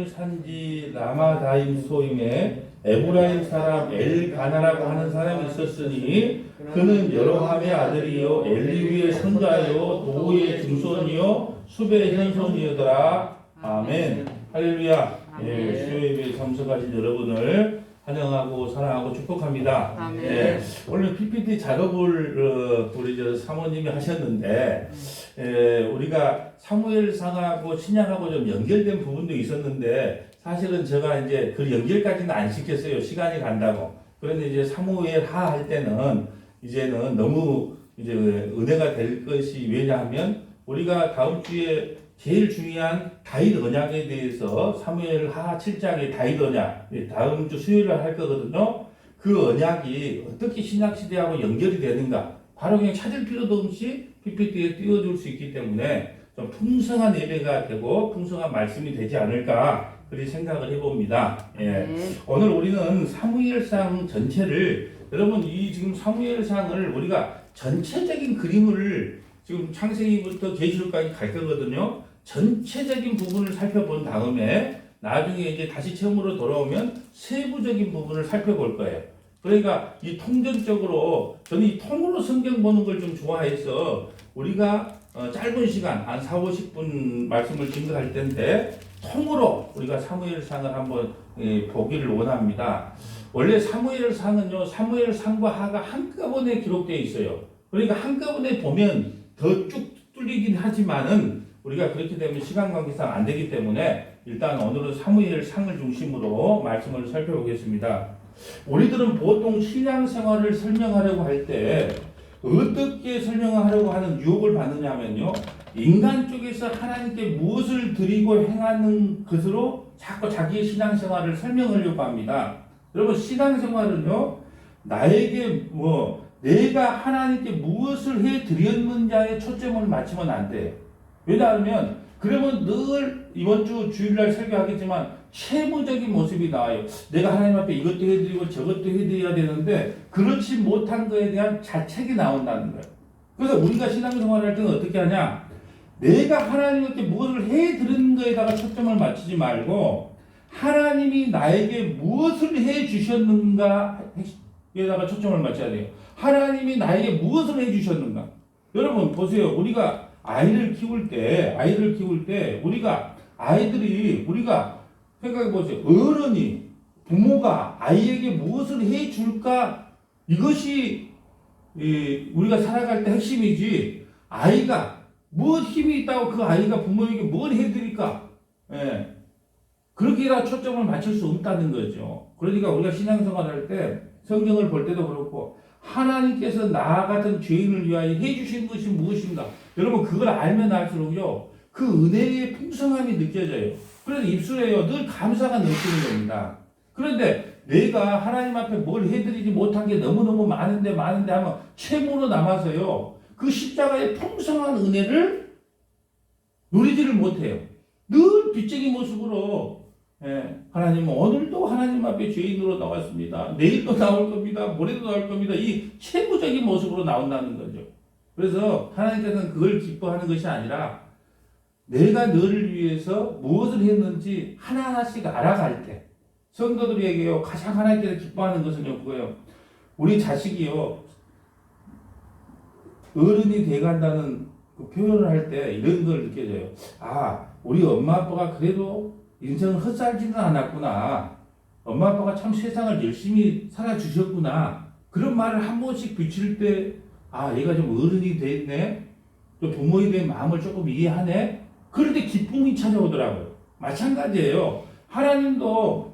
산지 라마다임소임에 에브라임 사람 엘가나라고 하는 사람이 있었으니 그는 여로함의 아들이요 엘리위의 손자요 도우의 증손이요 수베의 현손이더라. 아멘. 할렐루야. 예, 수요예배에 참석하신 여러분을 환영하고 사랑하고 축복합니다. 아멘. 예, 오늘 PPT 작업을 우리 사모님이 하셨는데 우리가 사무엘상하고 신약하고 좀 연결된 부분도 있었는데 사실은 제가 이제 그 연결까지는 안 시켰어요. 시간이 간다고. 그런데 이제 사무엘하 할 때는 이제는 너무 이제 은혜가 될 것이 왜냐하면 우리가 다음 주에 제일 중요한 다윗 언약에 대해서 사무엘하 7장의 다윗 언약 다음 주 수요일에 할 거거든요. 그 언약이 어떻게 신약 시대하고 연결이 되는가 바로 그냥 찾을 필요도 없이 PPT에 띄워줄 수 있기 때문에 좀 풍성한 예배가 되고 풍성한 말씀이 되지 않을까 그렇게 생각을 해봅니다. 예. 오늘 우리는 사무엘상 전체를 여러분 이 지금 사무엘상을 우리가 전체적인 그림을 지금 창세기부터 계시록까지 갈 거거든요. 전체적인 부분을 살펴본 다음에 나중에 이제 다시 처음으로 돌아오면 세부적인 부분을 살펴볼 거예요. 그러니까 이 통전적으로 저는 이 통으로 성경 보는 걸 좀 좋아해서 우리가 짧은 시간 한 4-50분 말씀을 증거할 텐데 통으로 우리가 사무엘상을 한번 보기를 원합니다. 원래 사무엘상은요 사무엘상과 하가 한꺼번에 기록되어 있어요. 그러니까 한꺼번에 보면 더 쭉 뚫리긴 하지만은 우리가 그렇게 되면 시간 관계상 안 되기 때문에 일단 오늘은 사무엘상을 중심으로 말씀을 살펴보겠습니다. 우리들은 보통 신앙생활을 설명하려고 할 때 어떻게 설명하려고 하는 유혹을 받느냐면요. 인간 쪽에서 하나님께 무엇을 드리고 행하는 것으로 자꾸 자기의 신앙생활을 설명하려고 합니다. 여러분 신앙생활은요. 나에게 내가 하나님께 무엇을 해드렸는지에 초점을 맞추면 안 돼. 왜냐하면 그러면 늘 이번 주 주일날 설교하겠지만 채무적인 모습이 나와요. 내가 하나님 앞에 이것도 해드리고 저것도 해드려야 되는데 그렇지 못한 거에 대한 자책이 나온다는 거예요. 그래서 우리가 신앙생활을 할 때는 어떻게 하냐? 내가 하나님께 무엇을 해드리는 거에다가 초점을 맞추지 말고 하나님이 나에게 무엇을 해주셨는가에다가 초점을 맞춰야 돼요. 하나님이 나에게 무엇을 해주셨는가? 여러분 보세요. 우리가 아이를 키울 때 우리가 생각해 보세요. 어른이 부모가 아이에게 무엇을 해줄까? 이것이 우리가 살아갈 때 핵심이지. 아이가 무엇 힘이 있다고 그 아이가 부모에게 뭘 해드릴까? 예. 그렇게라 초점을 맞출 수 없다는 거죠. 그러니까 우리가 신앙생활 할 때 성경을 볼 때도 그렇고 하나님께서 나 같은 죄인을 위하여 해주신 것이 무엇인가? 여러분 그걸 알면 알수록요 그 은혜의 풍성함이 느껴져요. 그래서 입술에요 늘 감사가 넘치는 겁니다. 그런데 내가 하나님 앞에 뭘 해드리지 못한 게 너무너무 많은데 하면 채무로 남아서요 그 십자가의 풍성한 은혜를 누리지를 못해요. 늘 빚쟁이 모습으로 하나님은 오늘도 하나님 앞에 죄인으로 나왔습니다. 내일도 나올 겁니다. 모레도 나올 겁니다. 이 채무적인 모습으로 나온다는 거죠. 그래서 하나님께서는 그걸 기뻐하는 것이 아니라 내가 너를 위해서 무엇을 했는지 하나하나씩 알아갈 때 성도들에게요 가장 하나님께서 기뻐하는 것은요 그거예요. 우리 자식이요 어른이 돼간다는 그 표현을 할 때 이런 걸 느껴져요. 아 우리 엄마 아빠가 그래도 인생을 헛살지는 않았구나. 엄마 아빠가 참 세상을 열심히 살아주셨구나. 그런 말을 한 번씩 비칠 때 얘가 좀 어른이 됐네. 또 부모에 대한 마음을 조금 이해하네. 그럴 때 기쁨이 찾아오더라고요. 마찬가지예요. 하나님도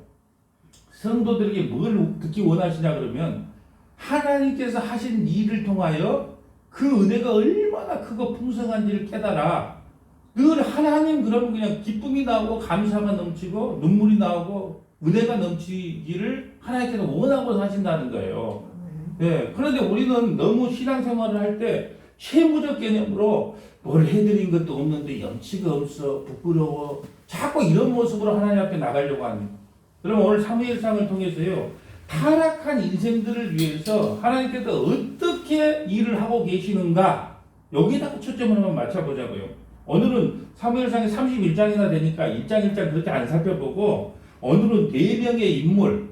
성도들에게 뭘 듣기 원하시냐 그러면 하나님께서 하신 일을 통하여 그 은혜가 얼마나 크고 풍성한지를 깨달아. 늘 하나님 그러면 그냥 기쁨이 나오고 감사가 넘치고 눈물이 나오고 은혜가 넘치기를 하나님께서 원하고 사신다는 거예요. 네, 그런데 우리는 너무 신앙생활을 할 때 채무적 개념으로 뭘 해드린 것도 없는데 염치가 없어 부끄러워 자꾸 이런 모습으로 하나님 앞에 나가려고 합니다. 그럼 오늘 사무엘상을 통해서요 타락한 인생들을 위해서 하나님께서 어떻게 일을 하고 계시는가 여기다가 초점을 한번 맞춰보자고요. 오늘은 사무엘상에 31장이나 되니까 1장 1장 그렇게 안 살펴보고 오늘은 4명의 인물,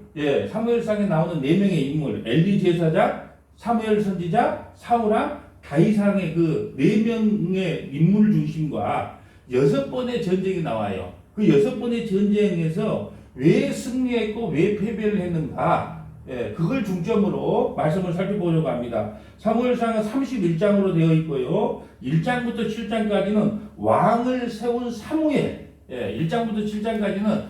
사무엘상에 나오는 4명의 인물, 엘리 제사장, 사무엘 선지자, 사울왕, 다윗왕의 그 4명의 인물 중심과 6번의 전쟁이 나와요. 그 6번의 전쟁에서 왜 승리했고 왜 패배를 했는가, 그걸 중점으로 말씀을 살펴보려고 합니다. 사무엘상은 31장으로 되어 있고요. 1장부터 7장까지는 왕을 세운 사무엘, 1장부터 7장까지는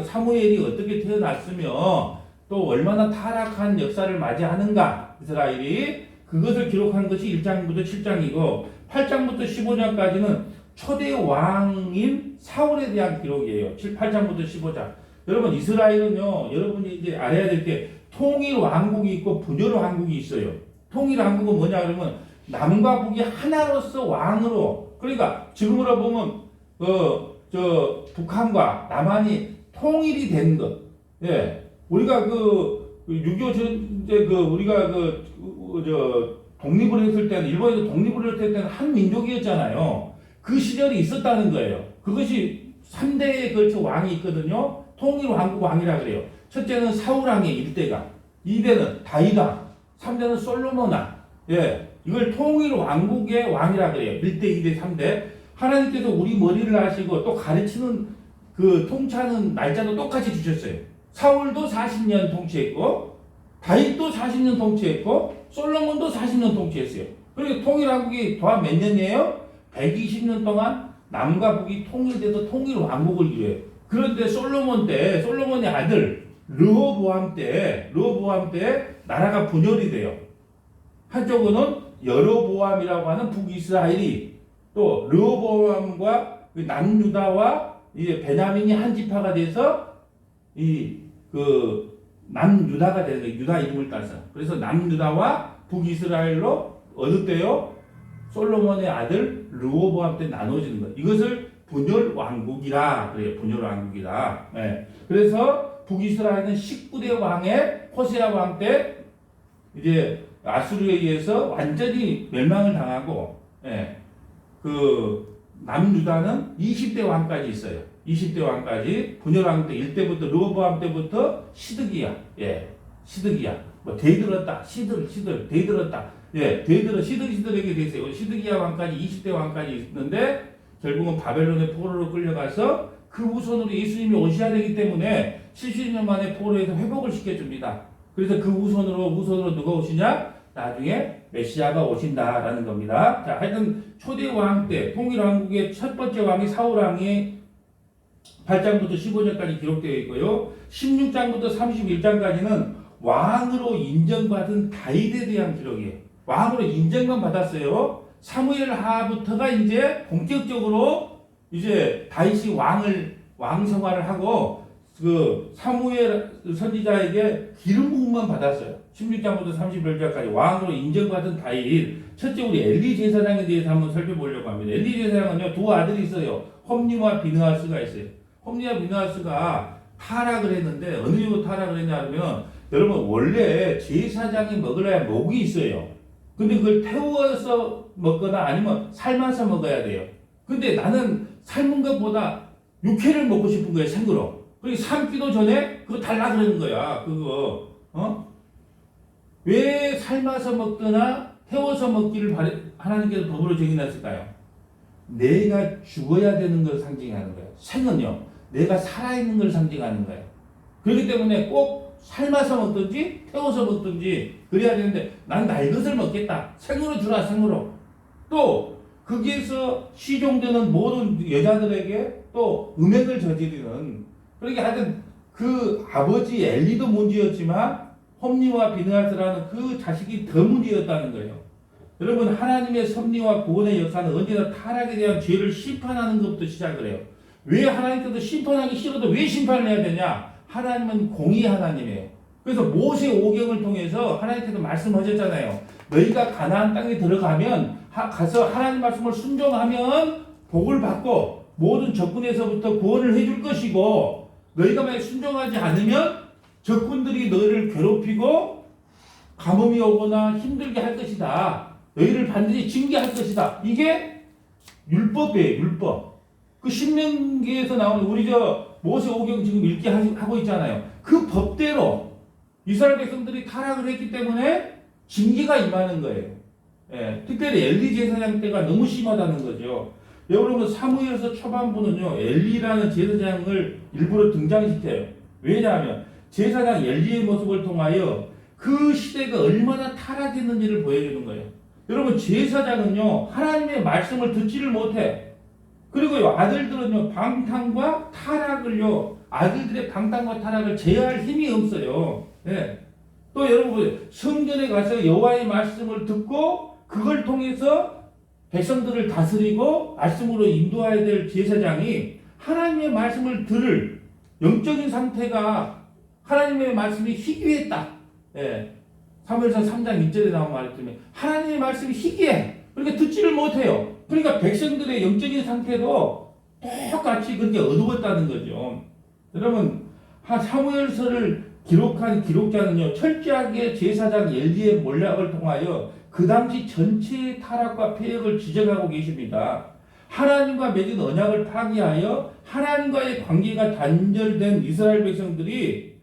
사무엘이 어떻게 태어났으며 또 얼마나 타락한 역사를 맞이하는가, 이스라엘이 그것을 기록한 것이 1장부터 7장이고 8장부터 15장까지는 초대 왕인 사울에 대한 기록이에요. 8장부터 15장. 여러분 이스라엘은요, 여러분이 이제 알아야 될 게 통일 왕국이 있고 분열 왕국이 있어요. 통일 왕국은 뭐냐 그러면 남과 북이 하나로서 왕으로, 그러니까 지금으로 보면 북한과 남한이 통일이 된 것. 우리가 6.25 전쟁 우리가 독립을 했을 때는, 일본에서 독립을 했을 때는 한 민족이었잖아요. 그 시절이 있었다는 거예요. 그것이 3대에 걸쳐 왕이 있거든요. 통일 왕국 왕이라 그래요. 첫째는 사울왕의 1대가, 2대는 다윗왕, 3대는 솔로몬왕. 이걸 통일 왕국의 왕이라 그래요. 1대, 2대, 3대. 하나님께서 우리 머리를 하시고 또 가르치는 그 통치하는 날짜도 똑같이 주셨어요. 사울도 40년 통치했고, 다윗도 40년 통치했고, 솔로몬도 40년 통치했어요. 그리고 통일왕국이 또한 몇 년이에요? 120년 동안 남과 북이 통일돼서 통일 왕국을 이루어요. 그런데 솔로몬의 아들 르호보암 때 나라가 분열이 돼요. 한쪽은 여로보암이라고 하는 북이스라엘이, 또 르호보암과 남유다와 이제 베냐민이 한 지파가 돼서 남유다가 되는 거예요. 유다 이름을 따서. 그래서 남유다와 북이스라엘로 어느 때요? 솔로몬의 아들 르호보암 때 나눠지는 거예요. 이것을 분열 왕국이라 그래요. 분열 왕국이라. 그래서 북이스라엘은 19대 왕의 호세아 왕 때 이제 아수르에 의해서 완전히 멸망을 당하고, 그 남유다는 20대 왕까지 있어요. 20대 왕까지 분열 왕 때 1대부터 르호보암 때부터 시드기야. 뭐 대들었다. 대들었다. 시들에게 됐어요. 시드기야 왕까지 20대 왕까지 있는데 결국은 바벨론의 포로로 끌려가서 그 후손으로 예수님이 오셔야 되기 때문에 70년 만에 포로에서 회복을 시켜줍니다. 그래서 그 후손으로 누가 오시냐? 나중에 메시아가 오신다라는 겁니다. 자, 하여튼 초대 왕 때 통일왕국의 첫 번째 왕이 사울왕이 8장부터 15장까지 기록되어 있고요. 16장부터 31장까지는 왕으로 인정받은 다윗에 대한 기록이에요. 왕으로 인정만 받았어요. 사무엘 하부터가 이제 본격적으로 이제 다윗이 왕 생활을 하고 그 사무엘 선지자에게 기름 부음만 받았어요. 16장부터 31장까지 왕으로 인정받은 다윗. 첫째 우리 엘리 제사장에 대해서 한번 살펴보려고 합니다. 엘리 제사장은요, 두 아들이 있어요. 홈니와 비느하스가 있어요. 홈니와 비느하스가 타락을 했는데 어느 이유로 타락을 했냐 하면, 여러분 원래 제사장이 먹으려야 목이 있어요. 근데 그걸 태워서 먹거나 아니면 삶아서 먹어야 돼요. 근데 나는 삶은 것보다 육회를 먹고 싶은 거예요, 생으로. 그리고 삶기도 전에 그거 달라 그러는 거야. 왜 삶아서 먹거나 태워서 먹기를 하나님께서 법으로 정해놨을까요? 내가 죽어야 되는 걸 상징하는 거예요. 생은요, 내가 살아있는 걸 상징하는 거예요. 그렇기 때문에 꼭 삶아서 먹든지 태워서 먹든지 그래야 되는데, 난 날 것을 먹겠다. 생으로 주라, 생으로. 또 거기에서 시종되는 모든 여자들에게 또 음행을 저지르는, 그러니까 하여튼 그 아버지 엘리도 문제였지만 홈니와 비느하스라는 그 자식이 더 문제였다는 거예요. 여러분, 하나님의 섭리와 구원의 역사는 언제나 타락에 대한 죄를 심판하는 것부터 시작을 해요. 왜 하나님께서 심판하기 싫어도 왜 심판을 해야 되냐? 하나님은 공의 하나님이에요. 그래서 모세 오경을 통해서 하나님께서 말씀하셨잖아요. 너희가 가나안 땅에 들어가면 가서 하나님 말씀을 순종하면 복을 받고 모든 적군에서부터 구원을 해줄 것이고, 너희가 만약 순종하지 않으면 적군들이 너희를 괴롭히고 가뭄이 오거나 힘들게 할 것이다. 너희를 반드시 징계할 것이다. 이게 율법이에요, 율법. 그 신명기에서 나오는 우리 저 모세오경 지금 읽게 하고 있잖아요. 그 법대로 이스라엘 백성들이 타락을 했기 때문에 징계가 임하는 거예요. 예, 특별히 엘리 제사장 때가 너무 심하다는 거죠. 여러분 사무엘서 초반부는요 엘리라는 제사장을 일부러 등장시켜요. 왜냐하면 제사장 엘리의 모습을 통하여 그 시대가 얼마나 타락했는지를 보여주는 거예요. 여러분 제사장은요 하나님의 말씀을 듣지를 못해. 그리고요 아들들은요 방탕과 타락을요 아들들의 방탕과 타락을 제어할 힘이 없어요. 네. 또 여러분 성전에 가서 여호와의 말씀을 듣고 그걸 통해서 백성들을 다스리고 말씀으로 인도해야 될 제사장이 하나님의 말씀을 들을 영적인 상태가 하나님의 말씀이 희귀했다. 예. 사무엘상 3장 1절에 나온 말을 들으면 하나님의 말씀이 희귀해. 그러니까 듣지를 못해요. 그러니까 백성들의 영적인 상태도 똑같이 그렇게 어두웠다는 거죠. 여러분 사무엘서를 기록한 기록자는요 철저하게 제사장 엘리의 몰락을 통하여 그 당시 전체의 타락과 폐역을 지적하고 계십니다. 하나님과 맺은 언약을 파기하여 하나님과의 관계가 단절된 이스라엘 백성들이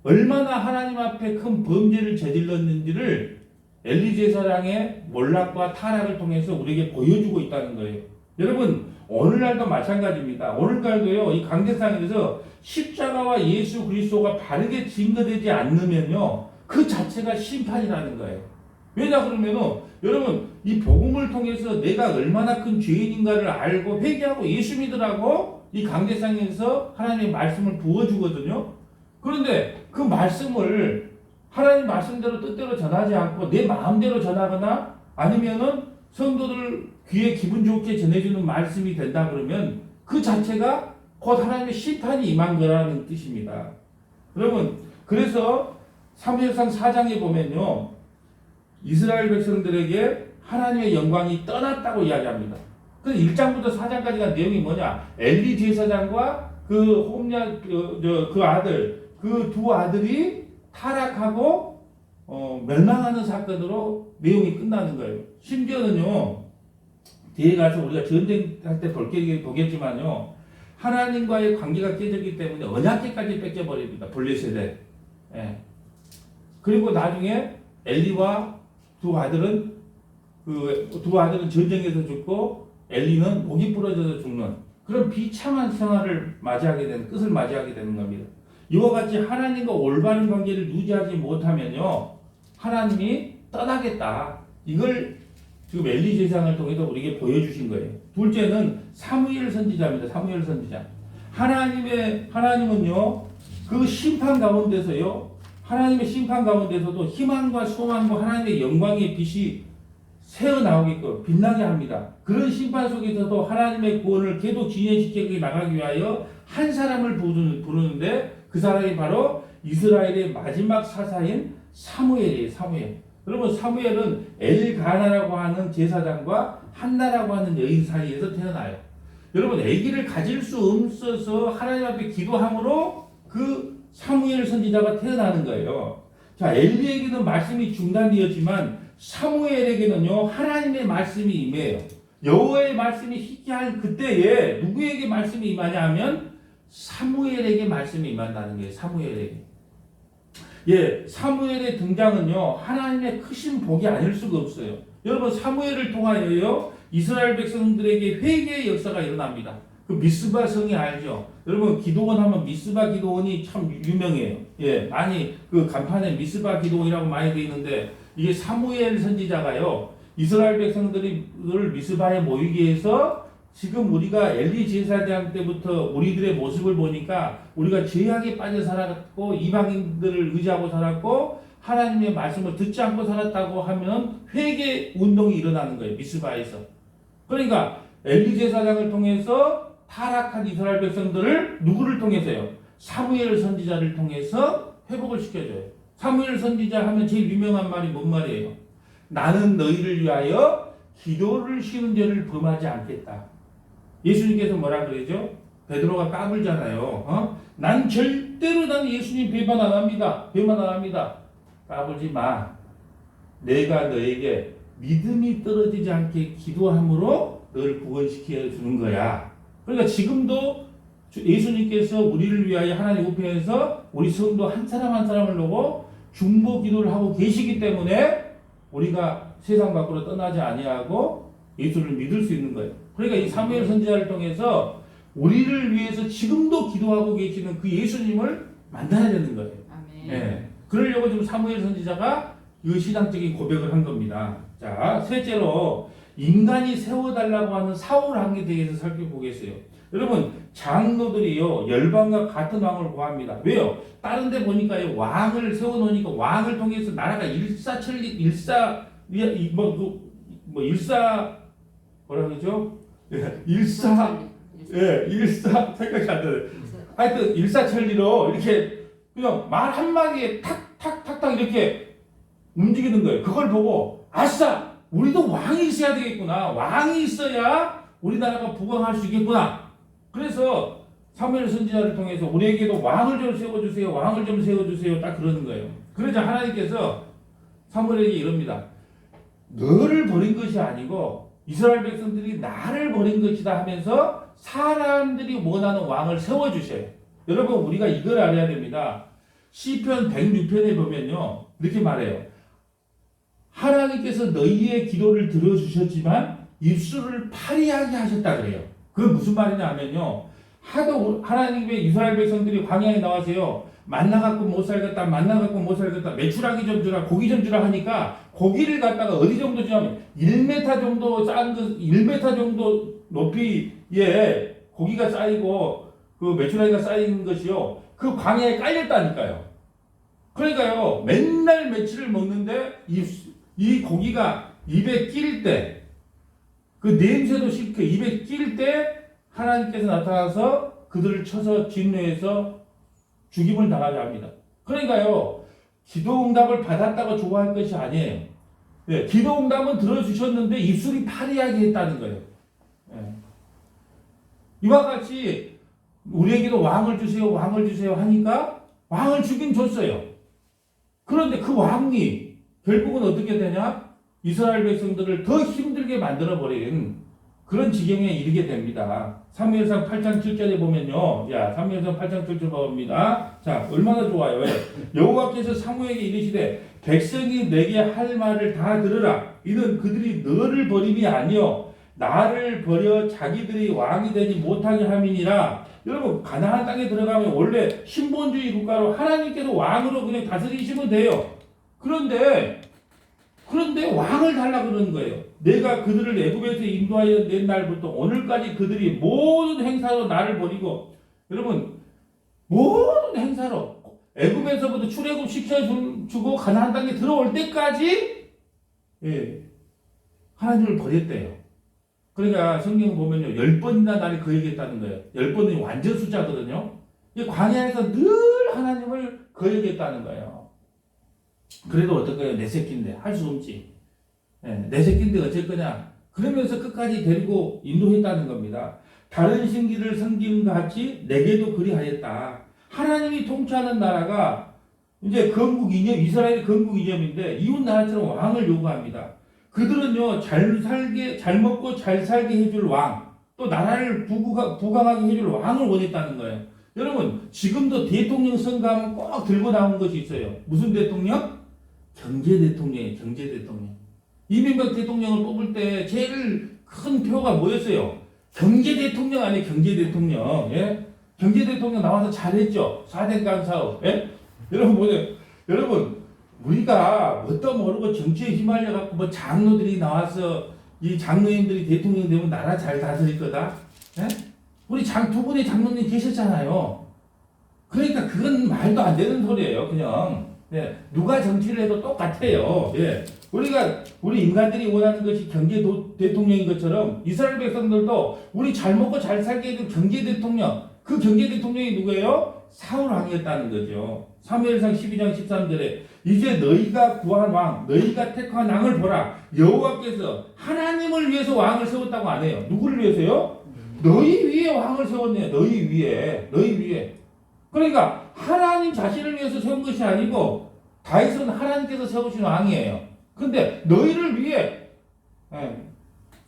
얼마나 하나님 앞에 큰 범죄를 저질렀는지를 엘리 제사장의 몰락과 타락을 통해서 우리에게 보여주고 있다는 거예요. 여러분 오늘날도 마찬가지입니다. 오늘날도요 이 강대상에서 십자가와 예수 그리스도가 바르게 증거되지 않으면요 그 자체가 심판이라는 거예요. 왜냐 그러면은 여러분 이 복음을 통해서 내가 얼마나 큰 죄인인가를 알고 회개하고 예수 믿으라고 이 강대상에서 하나님의 말씀을 부어주거든요. 그런데 그 말씀을 하나님 말씀대로 뜻대로 전하지 않고 내 마음대로 전하거나 아니면은 성도들 귀에 기분 좋게 전해주는 말씀이 된다 그러면 그 자체가 곧 하나님의 심판이 임한 거라는 뜻입니다. 여러분 그래서 사무엘상 4장에 보면요 이스라엘 백성들에게 하나님의 영광이 떠났다고 이야기합니다. 그래서 1장부터 4장까지가 내용이 뭐냐? 엘리 제사장과 그 홈냐 그 아들 그 두 아들이 타락하고 멸망하는 사건으로 내용이 끝나는 거예요. 심지어는요 뒤에 가서 우리가 전쟁할 때 보겠지만요 하나님과의 관계가 깨졌기 때문에 언약궤까지 뺏겨버립니다. 블레셋에. 예. 그리고 나중에 엘리와 두 아들은 전쟁에서 죽고 엘리는 목이 부러져서 죽는 그런 비참한 생활을 맞이하게 되는 끝을 맞이하게 되는 겁니다. 이와 같이 하나님과 올바른 관계를 유지하지 못하면요 하나님이 떠나겠다. 이걸 지금 엘리 제사장을 통해서 우리에게 보여주신 거예요. 둘째는 사무엘 선지자입니다. 사무엘 선지자. 하나님은요 그 심판 가운데서요 하나님의 심판 가운데서도 희망과 소망과 하나님의 영광의 빛이 새어나오게끔 빛나게 합니다. 그런 심판 속에서도 하나님의 구원을 계속 진행시키게 나가기 위하여 한 사람을 부르는데 그 사람이 바로 이스라엘의 마지막 사사인 사무엘이에요. 사무엘. 여러분 사무엘은 엘가나라고 하는 제사장과 한나라고 하는 여인 사이에서 태어나요. 여러분 아기를 가질 수 없어서 하나님 앞에 기도함으로 그 사무엘 선지자가 태어나는 거예요. 자 엘리에게는 말씀이 중단되었지만 사무엘에게는요 하나님의 말씀이 임해요. 여호와의 말씀이 희귀한 그때에 누구에게 말씀이 임하냐 하면 사무엘에게 말씀이 임한다는 거예요. 사무엘에게. 예, 사무엘의 등장은요 하나님의 크신 복이 아닐 수가 없어요. 여러분 사무엘을 통하여요 이스라엘 백성들에게 회개의 역사가 일어납니다. 그 미스바 성이 알죠? 여러분 기도원 하면 미스바 기도원이 참 유명해요. 예, 많이 그 간판에 미스바 기도원이라고 많이 되어 있는데 이게 사무엘 선지자가요 이스라엘 백성들이 미스바에 모이게 해서 지금 우리가 엘리 제사장 때부터 우리들의 모습을 보니까 우리가 죄악에 빠져 살았고 이방인들을 의지하고 살았고 하나님의 말씀을 듣지 않고 살았다고 하면 회개 운동이 일어나는 거예요. 미스바에서. 그러니까 엘리 제사장을 통해서 타락한 이스라엘 백성들을 누구를 통해서요? 사무엘 선지자를 통해서 회복을 시켜줘요. 사무엘 선지자 하면 제일 유명한 말이 뭔 말이에요? 나는 너희를 위하여 기도를 쉬는 죄를 범하지 않겠다. 예수님께서 뭐라 그러죠? 베드로가 까불잖아요. 난 절대로 예수님 배반 안 합니다. 배반 안 합니다. 까불지 마. 내가 너에게 믿음이 떨어지지 않게 기도함으로 너를 구원시켜 주는 거야. 그러니까 지금도 예수님께서 우리를 위하여 하나님 우편에서 우리 성도 한 사람 한 사람을 놓고 중보 기도를 하고 계시기 때문에 우리가 세상 밖으로 떠나지 아니하고 예수를 믿을 수 있는 거예요. 그러니까 이 사무엘 선지자를 통해서 우리를 위해서 지금도 기도하고 계시는 그 예수님을 만나야 되는 거예요. 아멘. 네. 그러려고 지금 사무엘 선지자가 이 신앙적인 고백을 한 겁니다. 자, 셋째로 인간이 세워달라고 하는 사울 왕에 대해서 살펴보겠어요. 여러분, 장로들이요 열방과 같은 왕을 구합니다. 왜요? 다른 데 보니까요 왕을 세워놓으니까 왕을 통해서 나라가 뭐라 그러죠? 일사 생각이 안 나요. 하여튼 일사천리로 이렇게 그냥 말 한마디에 탁탁탁탁 이렇게 움직이는 거예요. 그걸 보고 아싸! 우리도 왕이 있어야 되겠구나. 왕이 있어야 우리나라가 부강할 수 있겠구나. 그래서 사무엘 선지자를 통해서 우리에게도 왕을 좀 세워주세요. 왕을 좀 세워주세요. 딱 그러는 거예요. 그러자 하나님께서 사무엘에게 이럽니다. 너를 버린 것이 아니고 이스라엘 백성들이 나를 버린 것이다 하면서 사람들이 원하는 왕을 세워주셔요. 여러분 우리가 이걸 알아야 됩니다. 시편 106편에 보면요. 이렇게 말해요. 하나님께서 너희의 기도를 들어주셨지만 입술을 파리하게 하셨다 그래요. 그건 무슨 말이냐 하면요. 하도 하나님의 이스라엘 백성들이 광야에 나와서요. 만나 갖고 못 살겠다, 만나 갖고 못 살겠다, 메추라기 좀 주라, 고기 좀 주라 하니까 고기를 갖다가 어디 정도 주냐면 1m 정도 쌓은 그 1m 정도 높이에 고기가 쌓이고 그 메추라기가 쌓인 것이요. 그 광야에 깔렸다니까요. 그러니까요. 맨날 메추를 먹는데 이 고기가 입에 낄 때 그 냄새도 싫고 입에 낄 때 하나님께서 나타나서 그들을 쳐서 진노해서 죽임을 당하게 합니다. 그러니까요. 기도응답을 받았다고 좋아할 것이 아니에요. 네, 기도응답은 들어주셨는데 입술이 파리하게 했다는 거예요. 네. 이와 같이 우리에게도 왕을 주세요 하니까 왕을 주긴 줬어요. 그런데 그 왕이 결국은 어떻게 되냐? 이스라엘 백성들을 더 힘들게 만들어버린 그런 지경에 이르게 됩니다. 사무엘상 8장 7절에 보면요. 자, 사무엘상 8장 7절 봅니다. 자, 얼마나 좋아요. 여호와께서 사무엘에게 이르시되 백성이 내게 할 말을 다 들으라. 이는 그들이 너를 버림이 아니요 나를 버려 자기들이 왕이 되지 못하게 함이니라. 여러분 가나안 땅에 들어가면 원래 신본주의 국가로 하나님께서 왕으로 그냥 다스리시면 돼요. 그런데 왕을 달라 그러는 거예요. 내가 그들을 애굽에서 인도하여 낸 날부터 오늘까지 그들이 모든 행사로 나를 버리고 여러분 모든 행사로 애굽에서부터 출애굽 시켜주고 가나안 땅에 들어올 때까지 하나님을 버렸대요. 그러니까 성경 보면요 10번이나 나를 거역했다는 거예요. 10번은 완전 숫자거든요. 이 광야에서 늘 하나님을 거역했다는 거예요. 그래도 어떨까요? 내 새끼인데 할 수 없지. 내 새끼인데 어쩔 거냐? 그러면서 끝까지 데리고 인도했다는 겁니다. 다른 신기를 섬기는 것 같이 내게도 그리하였다. 하나님이 통치하는 나라가 이제 건국 이념, 이스라엘의 건국 이념인데 이웃 나라처럼 왕을 요구합니다. 그들은요 잘 먹고 잘 살게 해줄 왕, 또 나라를 부강하게 해줄 왕을 원했다는 거예요. 여러분 지금도 대통령 선거하면 꼭 들고 나온 것이 있어요. 무슨 대통령? 경제 대통령이에요. 경제 대통령. 이명박 대통령을 뽑을 때 제일 큰 표가 뭐였어요? 경제 대통령 아니에요. 경제 대통령. 예? 경제 대통령 나와서 잘했죠. 4대강 사업. 예? 여러분 보세요. 여러분 우리가 뭣도 모르고 정치에 휘말려 갖고 뭐 장로들이 나와서 이 장로님들이 대통령 되면 나라 잘 다스릴 거다. 예? 우리 두 분의 장로님 계셨잖아요. 그러니까 그건 말도 안 되는 소리예요. 그냥. 네, 누가 정치를 해도 똑같아요. 예. 우리 인간들이 원하는 것이 경제 대통령인 것처럼 이스라엘 백성들도 우리 잘 먹고 잘 살게 해줄 경제 대통령, 그 경제 대통령이 누구예요? 사울 왕이었다는 거죠. 사무엘상 12장 13절에 이제 너희가 구한 왕, 너희가 택한 왕을 보라. 여호와께서 하나님을 위해서 왕을 세웠다고 안 해요. 누구를 위해서요? 너희 위에 왕을 세웠네요. 너희 위에. 그러니까 하나님 자신을 위해서 세운 것이 아니고 다윗은 하나님께서 세우신 왕이에요. 근데 너희를 위해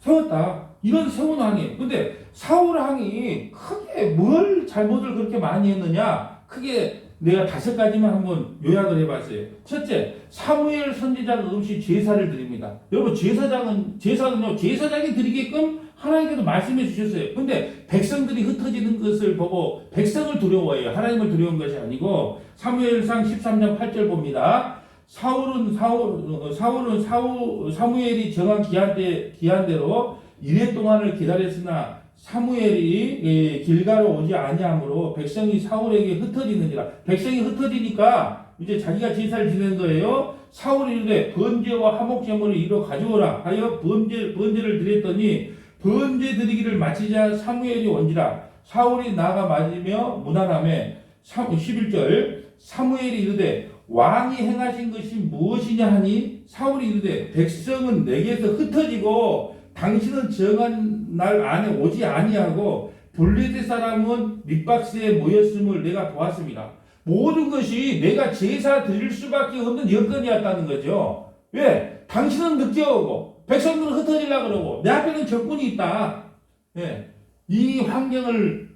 세웠다. 이런 세운 왕이에요. 근데 사울 왕이 크게 뭘 잘못을 그렇게 많이 했느냐? 크게 내가 5가지만 한번 요약을 해봤어요. 첫째, 사무엘 선지자가 없이 제사를 드립니다. 여러분, 제사는요, 제사장이 드리게끔 하나님께서 말씀해 주셨어요. 근데 백성들이 흩어지는 것을 보고 백성을 두려워해요. 하나님을 두려운 것이 아니고. 사무엘상 13장 8절 봅니다. 사무엘이 정한 기한대로 이래 동안을 기다렸으나 사무엘이 길가로 오지 아니하므로 백성이 사울에게 흩어지는지라. 백성이 흩어지니까 이제 자기가 제사를 지내는 거예요. 사울이 이르되 번제와 화목제물을 이리로 가져오라 하여 번제를 드렸더니 번제 드리기를 마치자 사무엘이 온지라. 사울이 나가 맞으며 무난함에 11절 사무엘이 이르되 왕이 행하신 것이 무엇이냐 하니 사울이 이르되 백성은 내게서 흩어지고 당신은 정한 날 안에 오지 아니하고 블레셋 사람은 밑박스에 모였음을 내가 보았습니다. 모든 것이 내가 제사 드릴 수밖에 없는 여건이었다는 거죠. 왜? 당신은 늦게 오고 백성들은 흩어지려고 그러고 내 앞에는 적군이 있다. 예. 이 환경을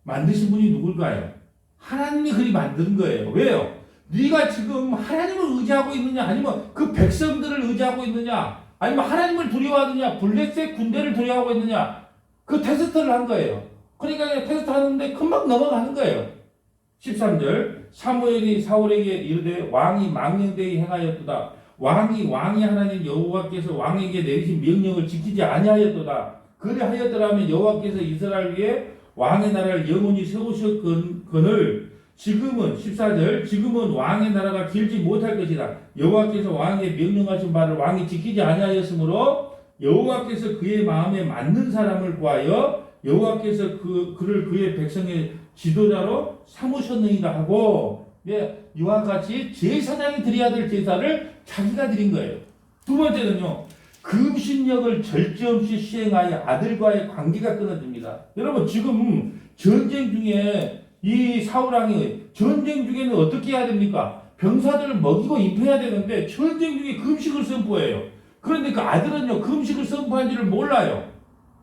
만드신 분이 누굴까요? 하나님이 그리 만든 거예요. 왜요? 네가 지금 하나님을 의지하고 있느냐 아니면 그 백성들을 의지하고 있느냐 아니면 하나님을 두려워하느냐 블레셋 군대를 두려워하고 있느냐 그 테스트를 한 거예요. 그러니까 테스트 하는데 금방 넘어가는 거예요. 13절 사무엘이 사울에게 이르되 왕이 망령되게 행하였도다. 왕이 하나님 여호와께서 왕에게 내리신 명령을 지키지 아니하였도다. 그리하였더라면 여호와께서 이스라엘 위에 왕의 나라를 영원히 세우셨거늘 지금은 14절 지금은 왕의 나라가 길지 못할 것이다. 여호와께서 왕에게 명령하신 바를 왕이 지키지 아니하였으므로 여호와께서 그의 마음에 맞는 사람을 구하여 여호와께서 그를 그의 백성의 지도자로 삼으셨느니라 하고 이와 같이 제사장이 드려야 될 제사를 자기가 드린 거예요. 두 번째는요. 금신력을 절제없이 시행하여 아들과의 관계가 끊어집니다. 여러분 지금 전쟁 중에 이 사울왕이 전쟁 중에는 어떻게 해야 됩니까? 병사들을 먹이고 입혀야 되는데 전쟁 중에 금식을 선포해요. 그런데 그 아들은요 금식을 선포한 줄을 몰라요.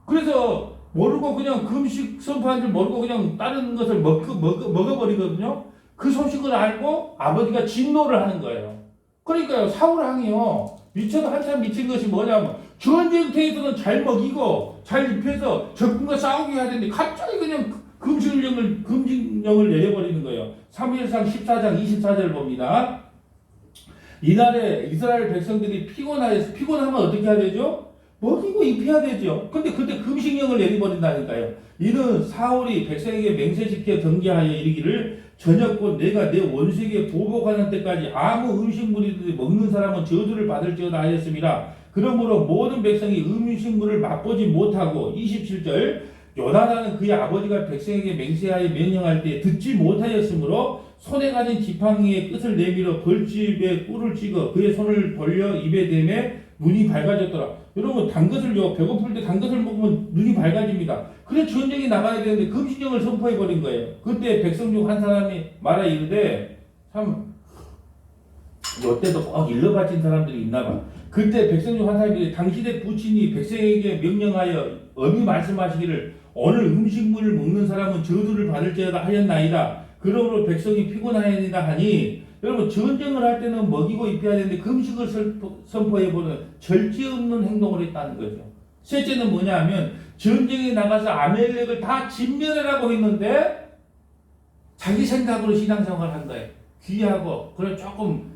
그래서 모르고 그냥 금식 선포한 줄 모르고 그냥 다른 것을 먹어버리거든요. 그 소식을 알고 아버지가 진노를 하는 거예요. 그러니까요 사울왕이요 미쳐도 한참 미친 것이 뭐냐면 전쟁터에서는 잘 먹이고 잘 입혀서 적군과 싸우게 해야 되는데 갑자기 그냥 금식령을 내려버리는 거예요. 사무엘상 14장 24절 봅니다. 이날에 이스라엘 백성들이 피곤하면 어떻게 해야 되죠? 먹이고 입혀야 되죠. 근데 그때 금식령을 내려버린다니까요. 이는 사울이 백성에게 맹세시켜 경계하여 이르기를 저녁곧 내가 내 원수에게 보복하는 때까지 아무 음식물이든지 먹는 사람은 저주를 받을지어다 하였습니다. 그러므로 모든 백성이 음식물을 맛보지 못하고 27절 요나단은 그의 아버지가 백성에게 맹세하여 명령할 때 듣지 못하였으므로 손에 가진 지팡이의 끝을 내밀어 벌집에 꿀을 찍어 그의 손을 벌려 입에 대매 눈이 밝아졌더라. 여러분 단 것을요 배고플 때 단 것을 먹으면 눈이 밝아집니다. 그래 전쟁에 나가야 되는데 금신령을 선포해 버린 거예요. 그때 백성 중 한 사람이 말하 이르되 참 이때도 꼭 일러 바친 사람들이 있나 봐. 그때 백성 중 한 사람이 당신의 부친이 백성에게 명령하여 엄히 말씀하시기를 오늘 음식물을 먹는 사람은 저주를 받을지어다 하였나이다. 그러므로 백성이 피곤하였다 하니 여러분 전쟁을 할 때는 먹이고 입혀야 되는데 금식을 선포해보는 절제 없는 행동을 했다는 거죠. 셋째는 뭐냐 하면 전쟁에 나가서 아멜렉을 다 진멸하라고 했는데 자기 생각으로 신앙생활을 한 거예요. 귀하고 그래 조금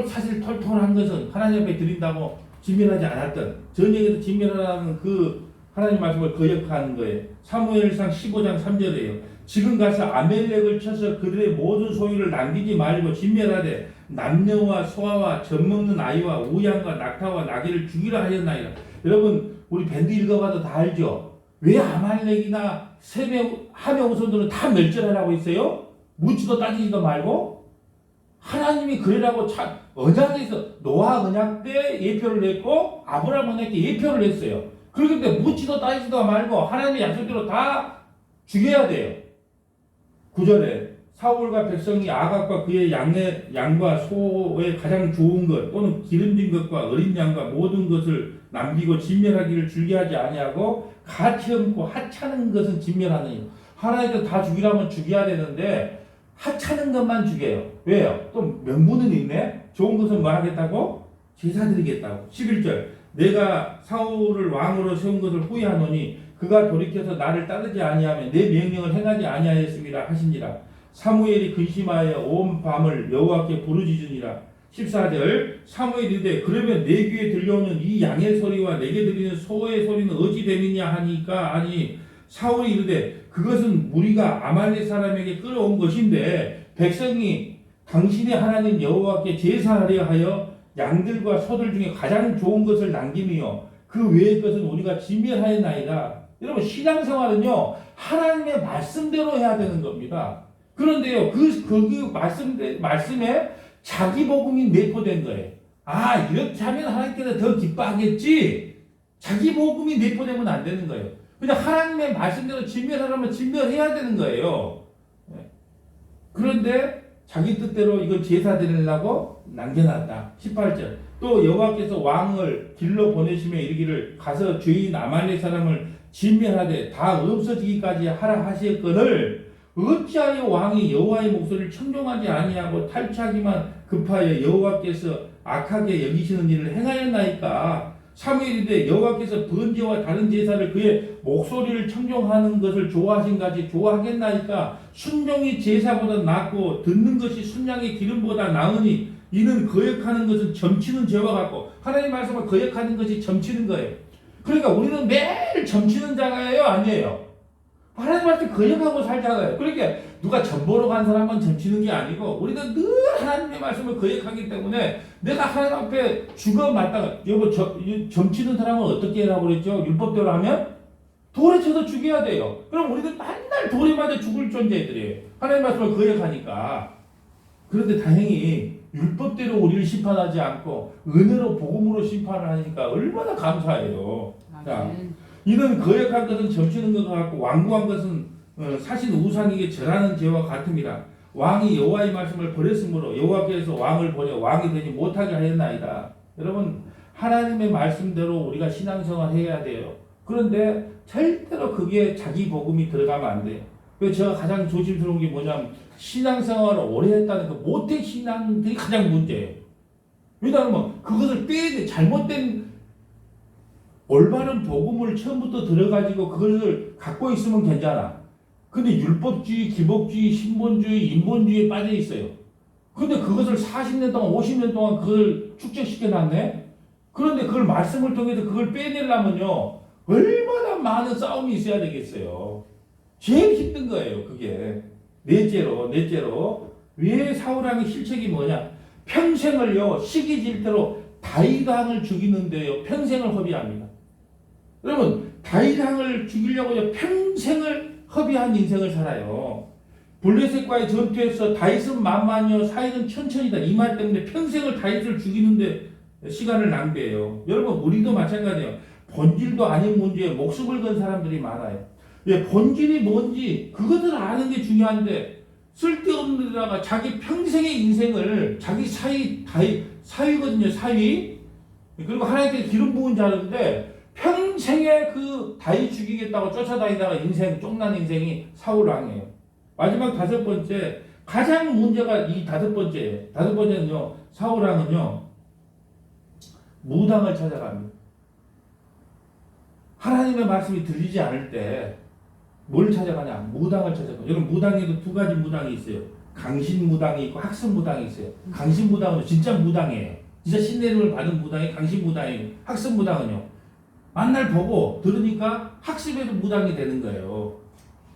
사실 털털한 것은 하나님 앞에 드린다고 진멸하지 않았던 전쟁에서 진멸하라는 그 하나님 말씀을 거역하는 거예요. 사무엘상 15장 3절이에요. 지금 가서 아멜렉을 쳐서 그들의 모든 소유를 남기지 말고 진멸하되 남녀와 소아와 젖먹는 아이와 우양과 낙타와 나귀를 죽이라 하였나이다. 여러분 우리 밴드 읽어봐도 다 알죠? 왜 아말렉이나 함의 후손들은 다 멸절하라고 했어요? 묻지도 따지지도 말고 하나님이 그러라고 언약에서 노아 언약 때 예표를 냈고 아브라함 언약 때 예표를 냈어요. 그런데 묻지도 따지지도 말고 하나님의 약속대로 다 죽여야 돼요. 9절에 사울과 백성이 아각과 그의 양과 소의 가장 좋은 것 또는 기름진 것과 어린 양과 모든 것을 남기고 진멸하기를 줄게하지 아니하고 가치 없고 하찮은 것은 진멸하느니. 하나님께서 다 죽이라면 죽여야 되는데 하찮은 것만 죽여요. 왜요? 또 명분은 있네. 좋은 것은 뭐 하겠다고? 제사 드리겠다고. 11절 내가 사울을 왕으로 세운 것을 후회하노니 그가 돌이켜서 나를 따르지 아니하면 내 명령을 행하지 아니하였습니다 하시니라. 사무엘이 근심하여 온 밤을 여호와께 부르짖으니라. 14절 사무엘이 이르되 그러면 내 귀에 들려오는 이 양의 소리와 내게 들리는 소의 소리는 어찌 되느냐 하니까 아니 사울이 이르되 그것은 무리가 아말렉 사람에게 끌어온 것인데 백성이 당신의 하나님 여호와께 제사하려 하여 양들과 소들 중에 가장 좋은 것을 남김이요 그 외의 것은 우리가 진멸하였나이다. 여러분 신앙생활은요 하나님의 말씀대로 해야 되는 겁니다. 그런데요 그 말씀에 자기 복음이 내포된 거예요. 아 이렇게 하면 하나님께서 더 기뻐하겠지. 자기 복음이 내포되면 안 되는 거예요. 그냥 하나님의 말씀대로 진멸하려면 진멸해야 되는 거예요. 그런데 자기 뜻대로 이걸 제사 드리려고 남겨놨다. 18절 또 여호와께서 왕을 길로 보내시며 이르기를 가서 죄인 아말렉 사람을 진멸하되 다 없어지기까지 하라 하셨거늘 어찌하여 왕이 여호와의 목소리를 청종하지 아니하고 탈취하기만 급하여 여호와께서 악하게 여기시는 일을 행하였나이까. 사무엘이 이르되 여호와께서 번제와 다른 제사를 그의 목소리를 청종하는 것을 좋아하신가지 좋아하겠나이까. 순종이 제사보다 낫고 듣는 것이 순양의 기름보다 나으니 이는 거역하는 것은 점치는 죄와 같고. 하나님 말씀을 거역하는 것이 점치는 거예요. 그러니까 우리는 매일 점치는 자가예요 아니에요? 하나님 말씀 거역하고 살잖아요. 그러니까 누가 점보러 간 사람만 점치는 게 아니고 우리는 늘 하나님의 말씀을 거역하기 때문에 내가 하나님 앞에 죽어 맞다가 여보 점치는 사람은 어떻게 하라고 그랬죠? 율법대로 하면 돌에 쳐서 죽여야 돼요. 그럼 우리는 맨날 돌에 맞아 죽을 존재들이에요. 하나님 말씀을 거역하니까. 그런데 다행히 율법대로 우리를 심판하지 않고 은혜로 복음으로 심판을 하니까 얼마나 감사해요. 자, 이는 거역한 것은 점치는 것 같고 완고한 것은 사신 우상에게 절하는 죄와 같음이라. 왕이 여호와의 말씀을 버렸으므로 여호와께서 왕을 버려 왕이 되지 못하게 하였나이다. 여러분 하나님의 말씀대로 우리가 신앙생활 해야 돼요. 그런데 절대로 그게 자기 복음이 들어가면 안 돼요. 그래서 제가 가장 조심스러운 게 뭐냐면 신앙생활을 오래 했다는 그 모태 신앙들이 가장 문제예요. 왜냐하면 그것을 빼야 돼. 잘못된 올바른 복음을 처음부터 들어가지고 그것을 갖고 있으면 괜찮아. 근데 율법주의, 기복주의, 신본주의, 인본주의에 빠져 있어요. 근데 그것을 40년 동안, 50년 동안 그걸 축적시켜 놨네? 그런데 그걸 말씀을 통해서 그걸 빼내려면요, 얼마나 많은 싸움이 있어야 되겠어요. 제일 힘든 거예요, 그게. 넷째로, 왜 사울왕의 실책이 뭐냐? 평생을요, 시기질투로 다윗 왕을 죽이는데요, 평생을 허비합니다. 여러분, 다윗 왕을 죽이려고 평생을 허비한 인생을 살아요. 블레셋과의 전투에서 다윗은 만만이요 사울은 천천히다. 이 말 때문에 평생을 다윗을 죽이는데 시간을 낭비해요. 여러분 우리도 마찬가지예요. 본질도 아닌 문제에 목숨을 건 사람들이 많아요. 예, 본질이 뭔지 그것을 아는 게 중요한데 쓸데없는 데다가 자기 평생의 인생을 자기 사위거든요. 사위. 그리고 하나님께서 기름 부은 자인데 평생에 그 다윗 죽이겠다고 쫓아다니다가 인생 쫑난 인생이 사울 왕이에요. 마지막 5번째 가장 문제가 이 5번째예요. 5번째는요. 사울 왕은요. 무당을 찾아갑니다. 하나님의 말씀이 들리지 않을 때 뭘 찾아가냐? 무당을 찾아가요. 여러분 무당에도 2가지 무당이 있어요. 강신 무당이 있고 학습 무당이 있어요. 강신 무당은 진짜 무당이에요. 진짜 신내림을 받은 무당이 강신 무당이에요. 학습 무당은요. 만날 보고 들으니까 학습에도 무당이 되는 거예요.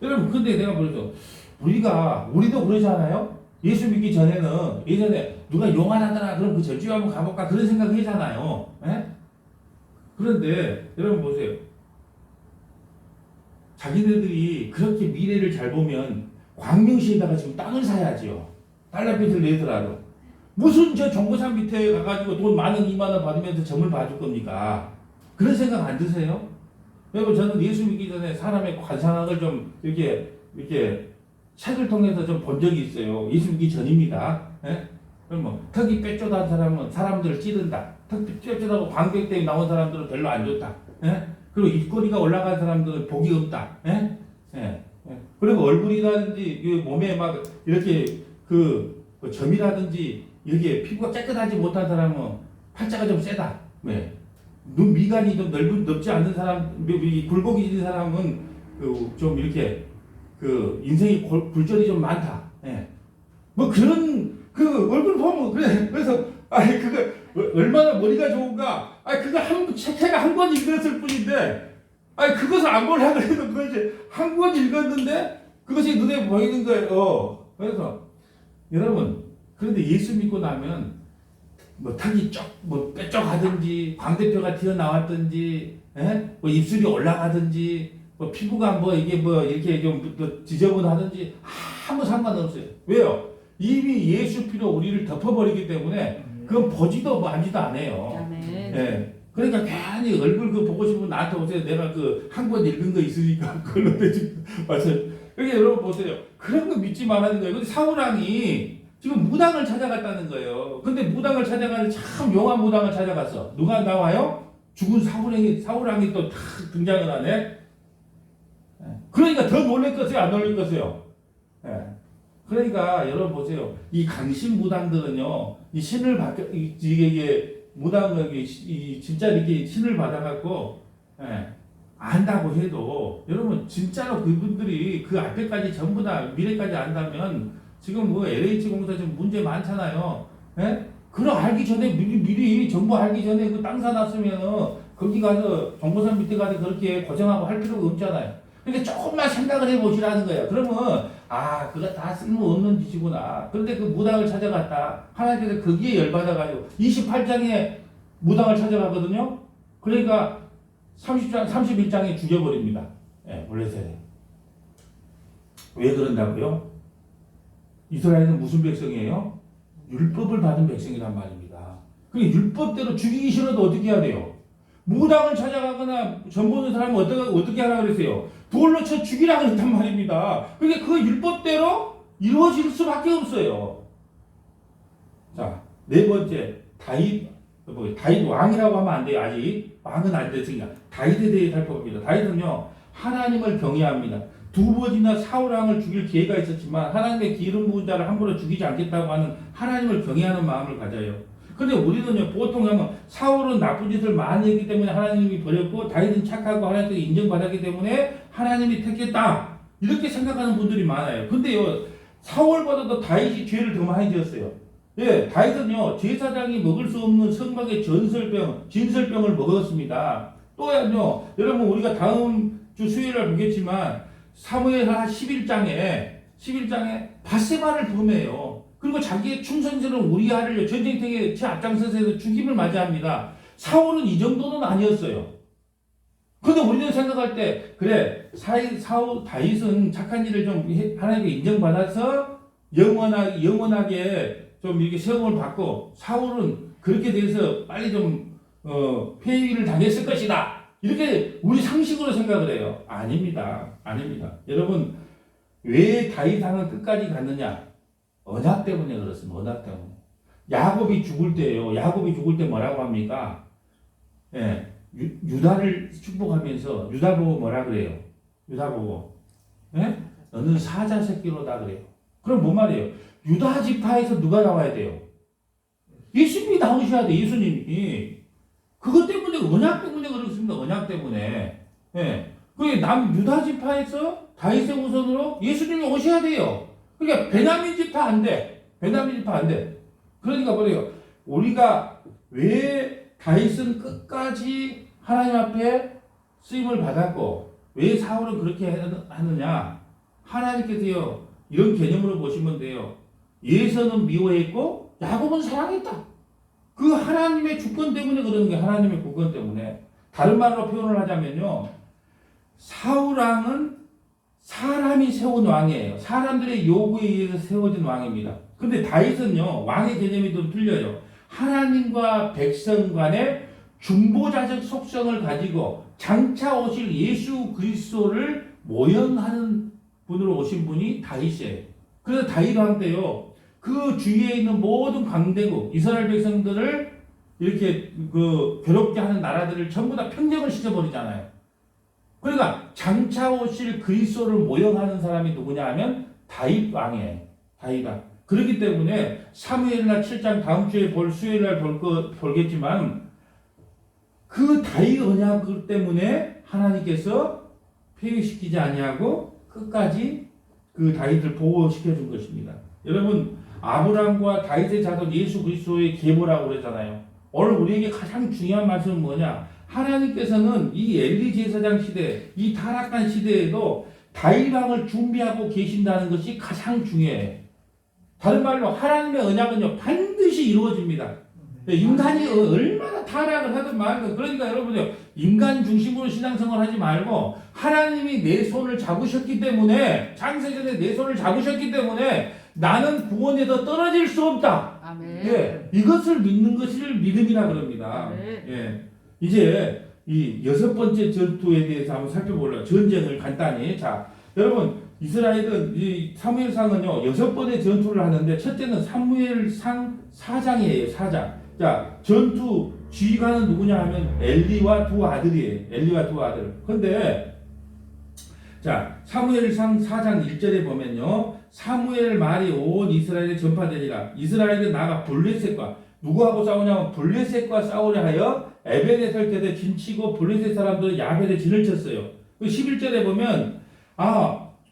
여러분 근데 내가 그래서 우리도 그러잖아요. 예수 믿기 전에는 예전에 누가 용안하더라 그럼 그 절주에 한번 가볼까 그런 생각 하잖아요. 에? 그런데 여러분 보세요. 자기네들이 그렇게 미래를 잘 보면 광명시에다가 지금 땅을 사야지요. 달러빚을 내더라도 무슨 저 정보산 밑에 가가지고 돈 10,000원 20,000원 받으면서 점을 봐줄 겁니까? 그런 생각 안 드세요? 여러분 저는 예수 믿기 전에 사람의 관상학을 좀 이렇게 책을 통해서 좀 본 적이 있어요. 예수 믿기 전입니다. 예? 그럼 뭐 턱이 뾰족한 사람은 사람들을 찌른다. 턱 뾰족하고 광백 때문에 나온 사람들은 별로 안 좋다. 예? 그리고 입꼬리가 올라간 사람들은 복이 없다. 예? 예. 예. 그리고 얼굴이라든지 몸에 막 이렇게 그 점이라든지 이렇게 피부가 깨끗하지 못한 사람은 팔자가 좀 세다. 왜? 눈 미간이 좀 넓지 않은 사람, 굴곡이 있는 사람은 좀 이렇게 인생이 굴절이 좀 많다. 예. 뭐 그런 얼굴 보면 그래. 그래서 아니 그거 얼마나 머리가 좋은가. 아니 그거 책을 한 권 읽었을 뿐인데, 아니 그것을 안 보려고 해도 그것이 한 권 읽었는데 그것이 눈에 보이는 거예요. 그래서 여러분, 그런데 예수 믿고 나면 뭐 턱이 뭐 뾰족하든지 광대뼈가 튀어나왔든지, 예? 뭐 입술이 올라가든지, 뭐 피부가 뭐 이게 뭐 이렇게 좀 지저분하든지 아무 상관없어요. 왜요? 이미 예수 피로 우리를 덮어버리기 때문에 그건 보지도 만지도 안 해요. 예. 그러니까 괜히 얼굴 보고 싶으면 나한테 오세요. 내가 한 권 읽은 거 있으니까 그걸로 대충 맞아요. 그러니까 여러분 보세요. 그런 거 믿지 말라는 거예요. 근데 사울왕이 지금 무당을 찾아갔다는 거예요. 근데 무당을 찾아가는 참 용한 무당을 찾아갔어. 누가 나와요? 죽은 사울왕이 또 탁 등장을 하네. 그러니까 더 놀랄 것이요, 안 놀랄 것이요. 그러니까 여러분 보세요. 이 강신 무당들은요, 이 신을 이게 무당을 진짜 이렇게 신을 받아갖고 안다고 해도 여러분 진짜로 그분들이 그 앞에까지 전부 다 미래까지 안다면 지금 뭐 LH 공사 지금 문제 많잖아요. 그럼 알기 전에 미리 정보 알기 전에 그 땅 사놨으면 거기 가서 정보선 밑에 가서 그렇게 고생하고 할 필요가 없잖아요. 그러니까 조금만 생각을 해보시라는 거예요. 그러면 그거 다 쓸모없는 짓이구나. 그런데 그 무당을 찾아갔다. 하나님께서 거기에 열받아가지고 28장에 무당을 찾아가거든요. 그러니까 31장에 죽여버립니다. 블레셋에. 왜 그런다고요? 이스라엘은 무슨 백성이에요? 율법을 받은 백성이란 말입니다. 그러니까 율법대로 죽이기 싫어도 어떻게 해야 돼요? 무당을 찾아가거나 전 보는 사람은 어떻게 하라 그랬어요? 돌로 쳐 죽이라 그랬단 말입니다. 그러니까 그 율법대로 이루어질 수밖에 없어요. 자, 네 번째, 다윗 왕이라고 하면 안 돼요. 아직 왕은 안 됐으니까 다윗에 대해 살펴봅니다. 다윗은요, 하나님을 경외합니다. 두 번이나 사울왕을 죽일 기회가 있었지만 하나님의 기름 부은 자를 함부로 죽이지 않겠다고 하는 하나님을 경외하는 마음을 가져요. 근데 우리는요, 보통 하면 사울은 나쁜 짓을 많이 했기 때문에 하나님이 버렸고 다윗은 착하고 하나님께 인정받았기 때문에 하나님이 택했다. 이렇게 생각하는 분들이 많아요. 근데요, 사울보다도 다윗이 죄를 더 많이 지었어요. 다윗은요, 제사장이 먹을 수 없는 성막의 진설병을 먹었습니다. 또요, 여러분 우리가 다음 주 수요일날 보겠지만 사무엘하 11장에 바세바를 범해요. 그리고 자기의 충성스러운 우리아를 전쟁터에 앞장서서 죽임을 맞이합니다. 사울은 이 정도는 아니었어요. 근데 우리는 생각할 때 그래, 다윗은 착한 일을 좀 하나님께 인정받아서 영원하게 좀 이렇게 세움을 받고 사울은 그렇게 돼서 빨리 좀 폐위를 당했을 것이다. 이렇게 우리 상식으로 생각을 해요. 아닙니다. 여러분, 왜 다윗 왕은 끝까지 갔느냐? 언약 때문에 그렇습니다. 언약 때문에. 야곱이 죽을 때 뭐라고 합니까? 유다를 축복하면서 유다 보고 뭐라 그래요? 유다 보고 너는 사자 새끼로다 그래요. 그럼 뭔 말이에요? 유다 지파에서 누가 나와야 돼요? 예수님이 나오셔야 돼. 예수님이. 그것 때문에 언약 때문에 그렇습니다. 언약 때문에. 그 유다 지파에서 다윗의 후손으로 예수님이 오셔야 돼요. 그러니까 베냐민 지파 안 돼. 그러니까 뭐래요? 우리가 왜 다윗은 끝까지 하나님 앞에 쓰임을 받았고 왜 사울은 그렇게 하느냐? 하나님께서요, 이런 개념으로 보시면 돼요. 예서는 미워했고 야곱은 사랑했다. 그 하나님의 주권 때문에 그러는 게 하나님의 구권 때문에. 다른 말로 표현을 하자면요, 사울왕은 사람이 세운 왕이에요. 사람들의 요구에 의해서 세워진 왕입니다. 근데 다윗은요, 왕의 개념이 좀 틀려요. 하나님과 백성 간의 중보자적 속성을 가지고 장차 오실 예수 그리스도를 모형하는 분으로 오신 분이 다윗이에요. 그래서 다윗 왕 때요. 그 주위에 있는 모든 강대국 이스라엘 백성들을 이렇게 그 괴롭게 하는 나라들을 전부 다 평정을 시켜버리잖아요. 그러니까 장차 오실 그리스도를 모형하는 사람이 누구냐 하면 다윗 왕이에요. 다윗 왕. 그렇기 때문에 사무엘나 7장 다음 주에 수요일날 볼겠지만 그 다윗 언약 때문에 하나님께서 폐위시키지 아니하고 끝까지 그 다윗을 보호시켜 준 것입니다. 여러분 아브라함과 다윗의 자손 예수 그리스도의 계보라고 그러잖아요. 오늘 우리에게 가장 중요한 말씀은 뭐냐? 하나님께서는 이 엘리 제사장 시대, 이 타락한 시대에도 다윗 왕을 준비하고 계신다는 것이 가장 중요해요. 다른 말로 하나님의 언약은요 반드시 이루어집니다. 인간이 얼마나 타락을 하든 말든 그러니까 여러분요 인간 중심으로 신앙생활 하지 말고 하나님이 내 손을 잡으셨기 때문에 창세전에 내 손을 잡으셨기 때문에 나는 구원에서 떨어질 수 없다. 아멘. 예, 이것을 믿는 것을 믿음이라 그럽니다. 아멘. 예, 이제 이 6번째 전투에 대해서 한번 살펴볼래요. 전쟁을 간단히. 자, 여러분 이스라엘은 이 사무엘상은요 6번의 전투를 하는데 첫째는 사무엘상 4장이에요. 4장. 자, 전투 지휘관은 누구냐 하면 엘리와 두 아들이에요. 엘리와 두 아들. 근데 자, 사무엘상 4장 1절에 보면요. 사무엘 말이 온 이스라엘에 전파되니라. 이스라엘은 나가 블레셋과 누구하고 싸우냐면 블레셋과 싸우려 하여 에벤에셀 때에 진치고 블레셋 사람들은 야벨에 진을 쳤어요. 11절에 보면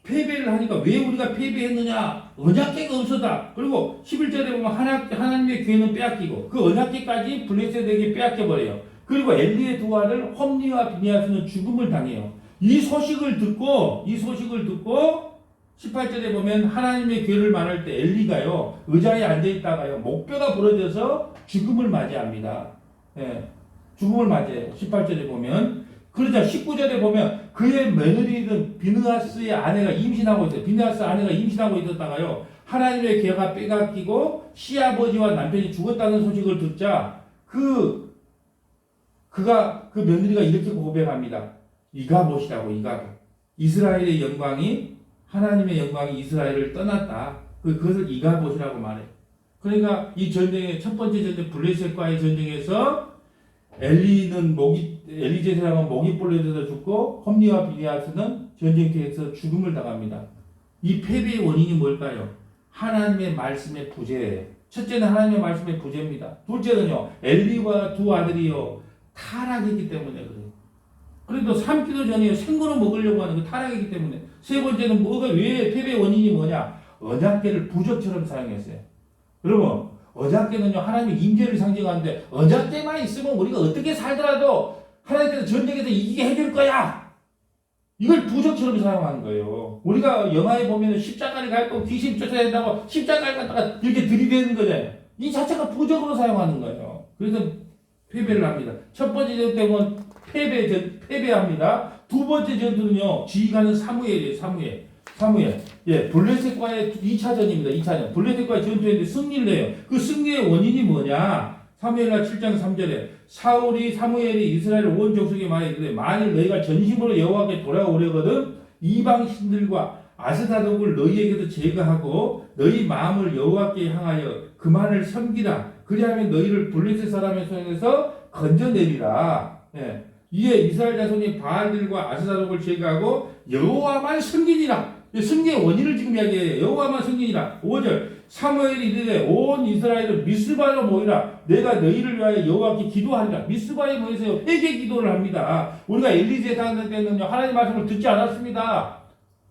패배를 하니까 왜 우리가 패배했느냐? 언약궤가 없었다. 그리고 11절에 보면 하나님의 궤는 빼앗기고 그 언약궤까지 블레셋에게 빼앗겨버려요. 그리고 엘리의 두 아들 홈니와 비니아스는 죽음을 당해요. 이 소식을 듣고 18절에 보면 하나님의 궤를 말할 때 엘리가요 의자에 앉아있다가요 목뼈가 부러져서 죽음을 맞이합니다. 예, 죽음을 맞이해요. 18절에 보면 그러자 19절에 보면 그의 며느리는 비느하스의 아내가 임신하고 있어요. 비느하스 아내가 임신하고 있었다가요 하나님의 궤가 빼앗기고 시아버지와 남편이 죽었다는 소식을 듣자 그 며느리가 이렇게 고백합니다. 이가봇이라고. 이가봇. 이스라엘의 영광이 하나님의 영광이 이스라엘을 떠났다. 그것을 이가봇이라고 말해요. 그러니까 이 전쟁의 첫 번째 전쟁 블레셋과의 전쟁에서 엘리 제사장은 목이 볼려져서 죽고 홈리와 비니아스는 전쟁터에서 죽음을 당합니다. 이 패배의 원인이 뭘까요? 하나님의 말씀의 부재예요. 첫째는 하나님의 말씀의 부재입니다. 둘째는요 엘리와 두 아들이요 타락했기 때문에 그래요. 그래도 삶기도 전에 생거로 먹으려고 하는 그 타락이기 때문에. 세 번째는 왜 패배의 원인이 뭐냐? 언약궤를 부적처럼 사용했어요. 여러분 언약궤는요 하나님의 임재를 상징하는데 언약궤만 있으면 우리가 어떻게 살더라도 하나님께서 전쟁에서 이기게 해줄 거야. 이걸 부적처럼 사용하는 거예요. 우리가 영화에 보면 십자가를 밟고 귀신 쫓아야 된다고 십자가를 갖다가 이렇게 들이대는 거잖아요. 이 자체가 부적으로 사용하는 거예요. 그래서 패배를 합니다. 첫 번째 전투 때는 패배합니다. 두 번째 전투는요 지휘관은 사무엘이에요. 사무엘. 예, 블레셋과의 2차전입니다. 2차전. 블레셋과의 전투에서 승리를 해요. 그 승리의 원인이 뭐냐? 사무엘하 7장 3절에 사무엘이 이스라엘 온 족속에 말하기를 만일 너희가 전심으로 여호와께 돌아오려거든 이방 신들과 아스타독을 너희에게도 제거하고 너희 마음을 여호와께 향하여 그만을 섬기라. 그리하면 너희를 블레셋 사람의 손에서 건져내리라. 예. 이에 이스라엘 자손이 바알들과 아스타독을 제거하고 여호와만 섬기니라. 승리의 원인을 지금 이야기해요. 여호와만 섬기니라. 5절 사무엘이 이르되 온 이스라엘은 미스바로 모이라. 내가 너희를 위하여 여호와께 기도하리라. 미스바에 모여서 회개 기도를 합니다. 우리가 엘리 제사장 때는요 하나님 말씀을 듣지 않았습니다.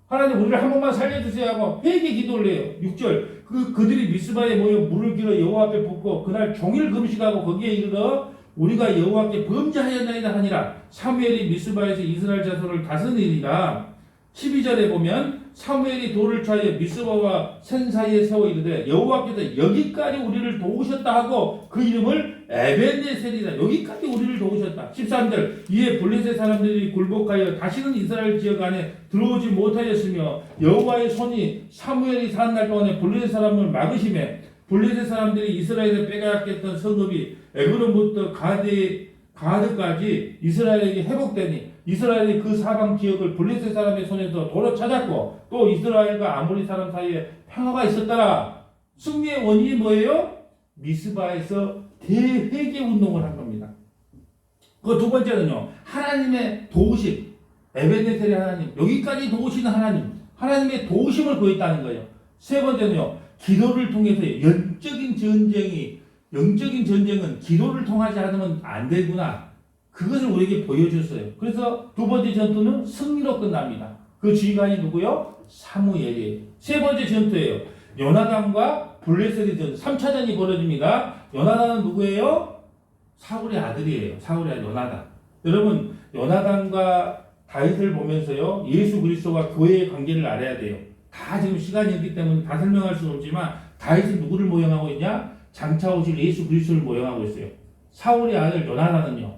하나님 우리를 한 번만 살려주세요 하고 회개 기도를 해요. 6절 그들이 미스바에 모여 물을 길어 여호와 앞에 붓고 그날 종일 금식하고 거기에 이르러 우리가 여호와께 범죄하였나이다 하니라. 사무엘이 미스바에서 이스라엘 자손을 다스리니라. 12절에 보면 사무엘이 돌을 차여 미스바와 산 사이에 세워 이르되 여호와께서 여기까지 우리를 도우셨다 하고 그 이름을 에벤에셀이라. 여기까지 우리를 도우셨다. 13절 이에 블레셋 사람들이 굴복하여 다시는 이스라엘 지역 안에 들어오지 못하였으며 여호와의 손이 사무엘이 사는 날 동안에 블레셋 사람을 막으심에 블레셋 사람들이 이스라엘에 빼앗겼던 성읍이 에그론부터 가드까지 이스라엘에게 회복되니 이스라엘이 그 사방 지역을 블레셋 사람의 손에서 도로 찾았고 또 이스라엘과 아모리 사람 사이에 평화가 있었더라. 승리의 원인이 뭐예요? 미스바에서 대회개 운동을 한 겁니다. 그 두 번째는요, 하나님의 도우심, 에베네셀의 하나님, 여기까지 도우시는 하나님, 하나님의 도우심을 구했다는 거예요. 세 번째는요, 기도를 통해서 영적인 전쟁은 기도를 통하지 않으면 안 되구나. 그것을 우리에게 보여줬어요. 그래서 두 번째 전투는 승리로 끝납니다. 그 지휘관이 누구요? 사무엘이에요. 세 번째 전투예요. 요나단과 블레셋의 전투, 3차전이 벌어집니다. 요나단은 누구예요? 사울의 아들이에요. 사울의 아들 요나단. 여러분, 요나단과 다윗을 보면서요, 예수 그리스도와 교회의 관계를 알아야 돼요. 다 지금 시간이 없기 때문에 다 설명할 수는 없지만 다윗은 누구를 모형하고 있냐? 장차 오실 예수 그리스도를 모형하고 있어요. 사울의 아들 요나단은요,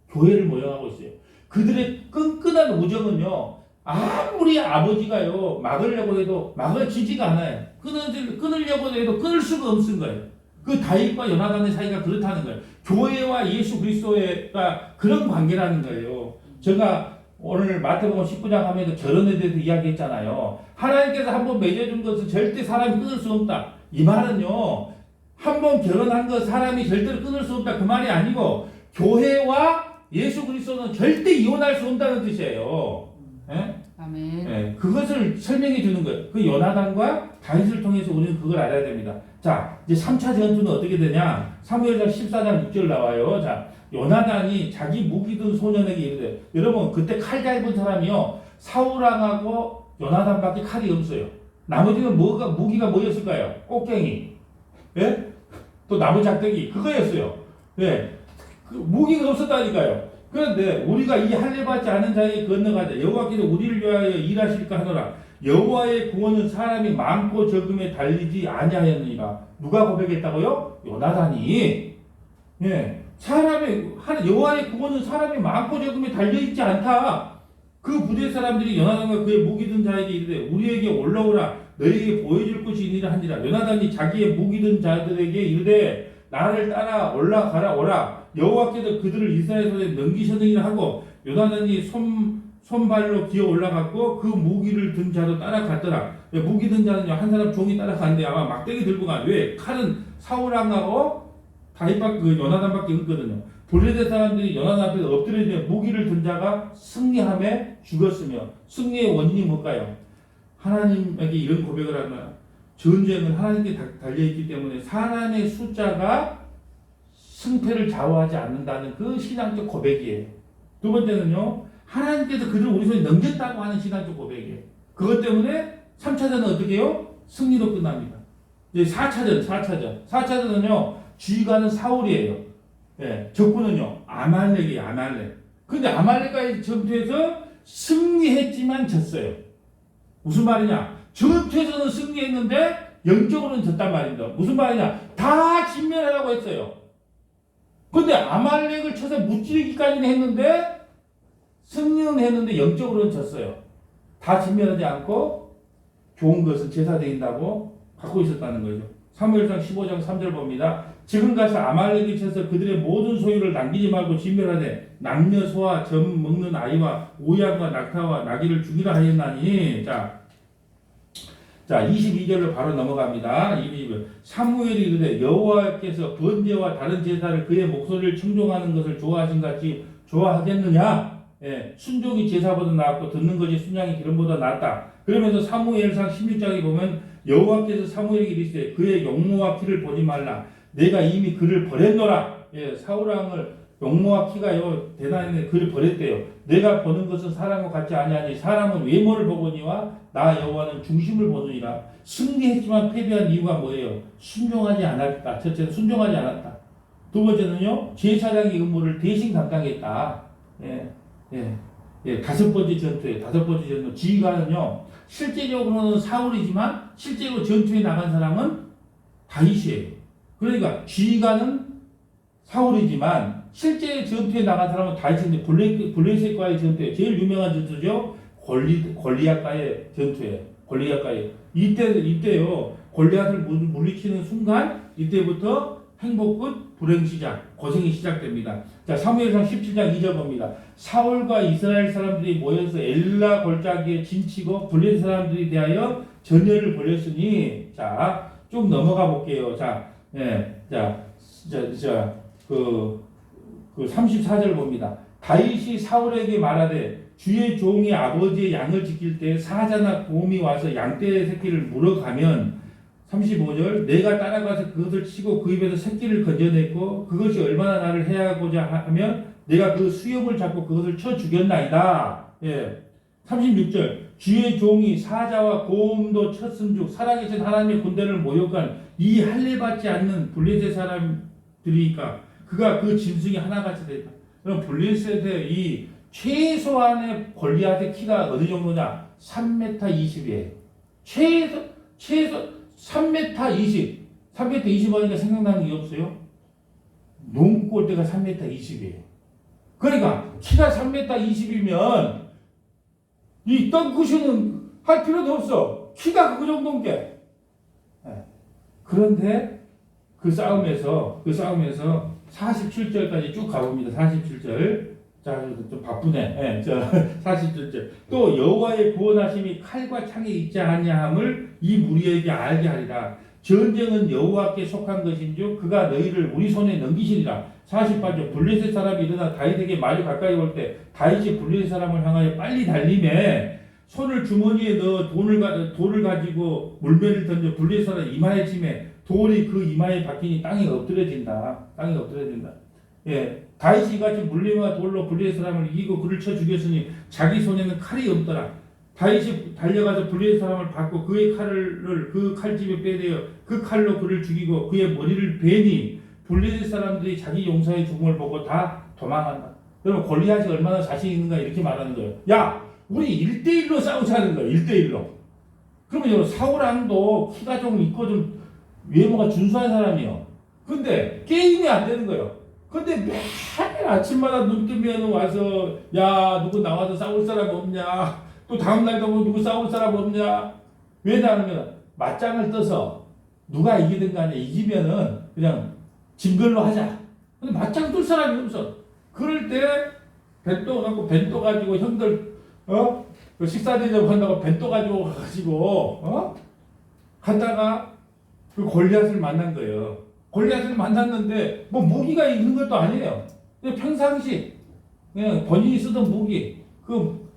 교회를 모형하고 있어요. 그들의 끈끈한 우정은요, 아무리 아버지가요 막으려고 해도 막아지지가 않아요. 끊으려고 해도 끊을 수가 없는 거예요. 그 다윗과 요나단의 사이가 그렇다는 거예요. 교회와 예수 그리스도가 그런 관계라는 거예요. 제가 오늘 마태복음 19장 하면서 결혼에 대해서 이야기했잖아요. 하나님께서 한번 맺어준 것은 절대 사람이 끊을 수 없다. 이 말은요, 한번 결혼한 것 사람이 절대로 끊을 수 없다. 그 말이 아니고 교회와 예수 그리스도는 절대 이혼할 수 없다는 뜻이에요. 예? 아멘. 예, 그것을 설명해 주는 거예요. 그 요나단과 다윗을 통해서 우리는 그걸 알아야 됩니다. 자, 이제 3차 전투는 어떻게 되냐? 사무엘상 14장 6절 나와요. 자, 요나단이 자기 무기 든 소년에게 이르되, 여러분 그때 칼 잘 본 사람이요, 사울왕하고 요나단밖에 칼이 없어요. 나머지는 무기가 뭐였을까요? 꽃갱이, 예? 또 나무 작대기, 그거였어요. 예, 그 무기가 없었다니까요. 그런데 우리가 이 할례 받지 않은 자에게 건너가자. 여호와께서 우리를 위하여 일하실까 하노라. 여호와의 구원은 사람이 많고 적음에 달리지 아니하였느니라. 누가 고백했다고요? 요나단이. 예, 여호와의 구원은 사람이 많고 적음에 달려 있지 않다. 그 부대 사람들이 요나단과 그의 무기 든 자에게 이르되 우리에게 올라오라. 너희에게 보여줄 것이 있느니라 한지라. 요나단이 자기의 무기 든 자들에게 이르되 나를 따라 올라가라 오라. 여호와께서 그들을 이스라엘 손에 넘기셨느니라 하고 요나단이 손발로 기어 올라갔고 그 무기를 든 자도 따라갔더라. 무기 든 자는요, 한 사람 종이 따라갔는데 아마 막대기 들고 가. 왜? 칼은 사울왕하고 다윗밖에 요나단밖에 없거든요. 블레셋 사람들이 요나단 앞에 엎드려 무기를 든 자가 승리함에 죽었으며, 승리의 원인이 뭘까요? 하나님에게 이런 고백을 하나, 전쟁은 하나님께 달려있기 때문에 사람의 숫자가 승패를 좌우하지 않는다는 그 신앙적 고백이에요. 두 번째는요, 하나님께서 그들을 우리 손에 넘겼다고 하는 신앙적 고백이에요. 그것 때문에 3차전은 어떻게 해요? 승리로 끝납니다. 이제 4차전은요, 주의관은 사울이에요. 예, 적군은요, 아말렉이에요, 아말렉. 근데 아말렉과의 전투에서 승리했지만 졌어요. 무슨 말이냐? 전투에서는 승리했는데 영적으로는 졌단 말입니다. 무슨 말이냐? 다 진멸하라고 했어요. 근데 아말렉을 쳐서 무찌르기까지는 했는데 승리는 했는데 영적으로는 졌어요. 다 진멸하지 않고 좋은 것은 제사 드린다고 갖고 있었다는 거죠. 사무엘상 15장 3절 봅니다. 지금 가서 아말렉이 쳐서 그들의 모든 소유를 남기지 말고 진멸하되 남녀 소와 젖 먹는 아이와 오양과 낙타와 나귀를 죽이라 하였나니. 자 22절로 바로 넘어갑니다. 22절. 사무엘이 이르되 여호와께서 번제와 다른 제사를 그의 목소리를 청종하는 것을 좋아하신 같이 좋아하겠느냐? 예, 순종이 제사보다 낫고 듣는 것이 순양이 기름보다 낫다. 그러면서 사무엘상 16장에 보면 여호와께서 사무엘에게 이르시되 그의 용모와 키를 보지 말라. 내가 이미 그를 버렸노라. 예, 사울왕을 용모와 키가요 대단했는데 그를 버렸대요. 내가 보는 것은 사람과 같지 아니하니 사람은 외모를 보거니와 나 여호와는 중심을 보느니라. 승리했지만 패배한 이유가 뭐예요? 순종하지 않았다. 첫째는 순종하지 않았다. 두 번째는요, 제사장의 의무를 대신 감당했다. 다섯 번째 전투. 지휘관은요, 실제적으로는 사울이지만 실제로 전투에 나간 사람은 다윗이에요. 그러니까 지휘관은 사울이지만 실제 전투에 나간 사람은 다윗인데 블레셋과의 전투에 제일 유명한 전투죠. 골리앗과의 전투에 이때요 골리앗을 물리치는 순간 이때부터 행복 끝 불행 시작, 고생이 시작됩니다. 자, 사무엘상 17장 2절 봅니다. 사울과 이스라엘 사람들이 모여서 엘라 골짜기에 진치고 블레셋 사람들이 대하여 전열을 벌였으니, 자, 쭉 넘어가 볼게요. 자, 그 34절 봅니다. 다윗이 사울에게 말하되 주의 종이 아버지의 양을 지킬 때 사자나 곰이 와서 양떼의 새끼를 물어가면, 35절, 내가 따라가서 그것을 치고 그 입에서 새끼를 건져냈고 그것이 얼마나 나를 해하고자 하면 내가 그 수염을 잡고 그것을 쳐 죽였나이다. 예. 36절, 주의 종이 사자와 곰도 쳤음즉 살아계신 하나님의 군대를 모욕한 이 할례받지 않는 블레셋 사람들이니까 그가 그 짐승이 하나같이 됐다. 그럼 블레셋의 이 최소한의 골리앗의 키가 어느 정도냐? 3m 20이에요. 최소 3m 20. 3m 20 하니까 생각나는 게 없어요? 농골대가 3m 20이에요. 그러니까 키가 3m 20이면 이 덩크슛은 할 필요도 없어. 키가 그 정도인 게. 그런데 그 싸움에서 47절까지 쭉 가봅니다. 47절. 자, 좀 바쁘네. 저 47절. 또 여호와의 구원하심이 칼과 창에 있지 아니함을 이 무리에게 알게 하리라. 전쟁은 여호와께 속한 것인즉 그가 너희를 우리 손에 넘기시리라. 48절. 블레셋 사람이 일어나 다윗에게 마주 가까이 올 때 다윗이 블레셋 사람을 향하여 빨리 달림에 손을 주머니에 넣어 돌을 가지고 물매를 던져 블레셋 사람 이마에 치매 돌이 그 이마에 박히니 땅에 엎드려진다. 예, 다윗이 같이 물림과 돌로 블레셋 사람을 이기고 그를 쳐 죽였으니 자기 손에는 칼이 없더라. 다윗이 달려가서 블레셋 사람을 받고 그의 칼을 그 칼집에 빼내어 그 칼로 그를 죽이고 그의 머리를 베니 블레셋 사람들이 자기 용사의 죽음을 보고 다 도망한다. 여러분 골리앗이 얼마나 자신 있는가 이렇게 말하는 거예요. 야, 우리 1대1로 싸우자는 거예요. 1대1로. 그러면 여러분 사울왕도 키가 좀 있고 좀 외모가 준수한 사람이요. 근데 게임이 안 되는 거예요. 근데 매일 아침마다 눈 뜨면 와서 야 누구 나와서 싸울 사람 없냐, 또 다음날 가면 누구 싸울 사람 없냐. 왜냐하면 맞짱을 떠서 누가 이기든 간에 이기면은 그냥 진 걸로 하자. 근데 맞짱 뜰 사람이 없어. 그럴 때 벤또 가지고 형들 그 식사 대접 한다고 벤또 가지고 갔다가 그 골리앗을 만난 거예요. 골리앗을 만났는데 뭐 무기가 있는 것도 아니에요. 그냥 평상시 그냥 본인이 쓰던 무기 그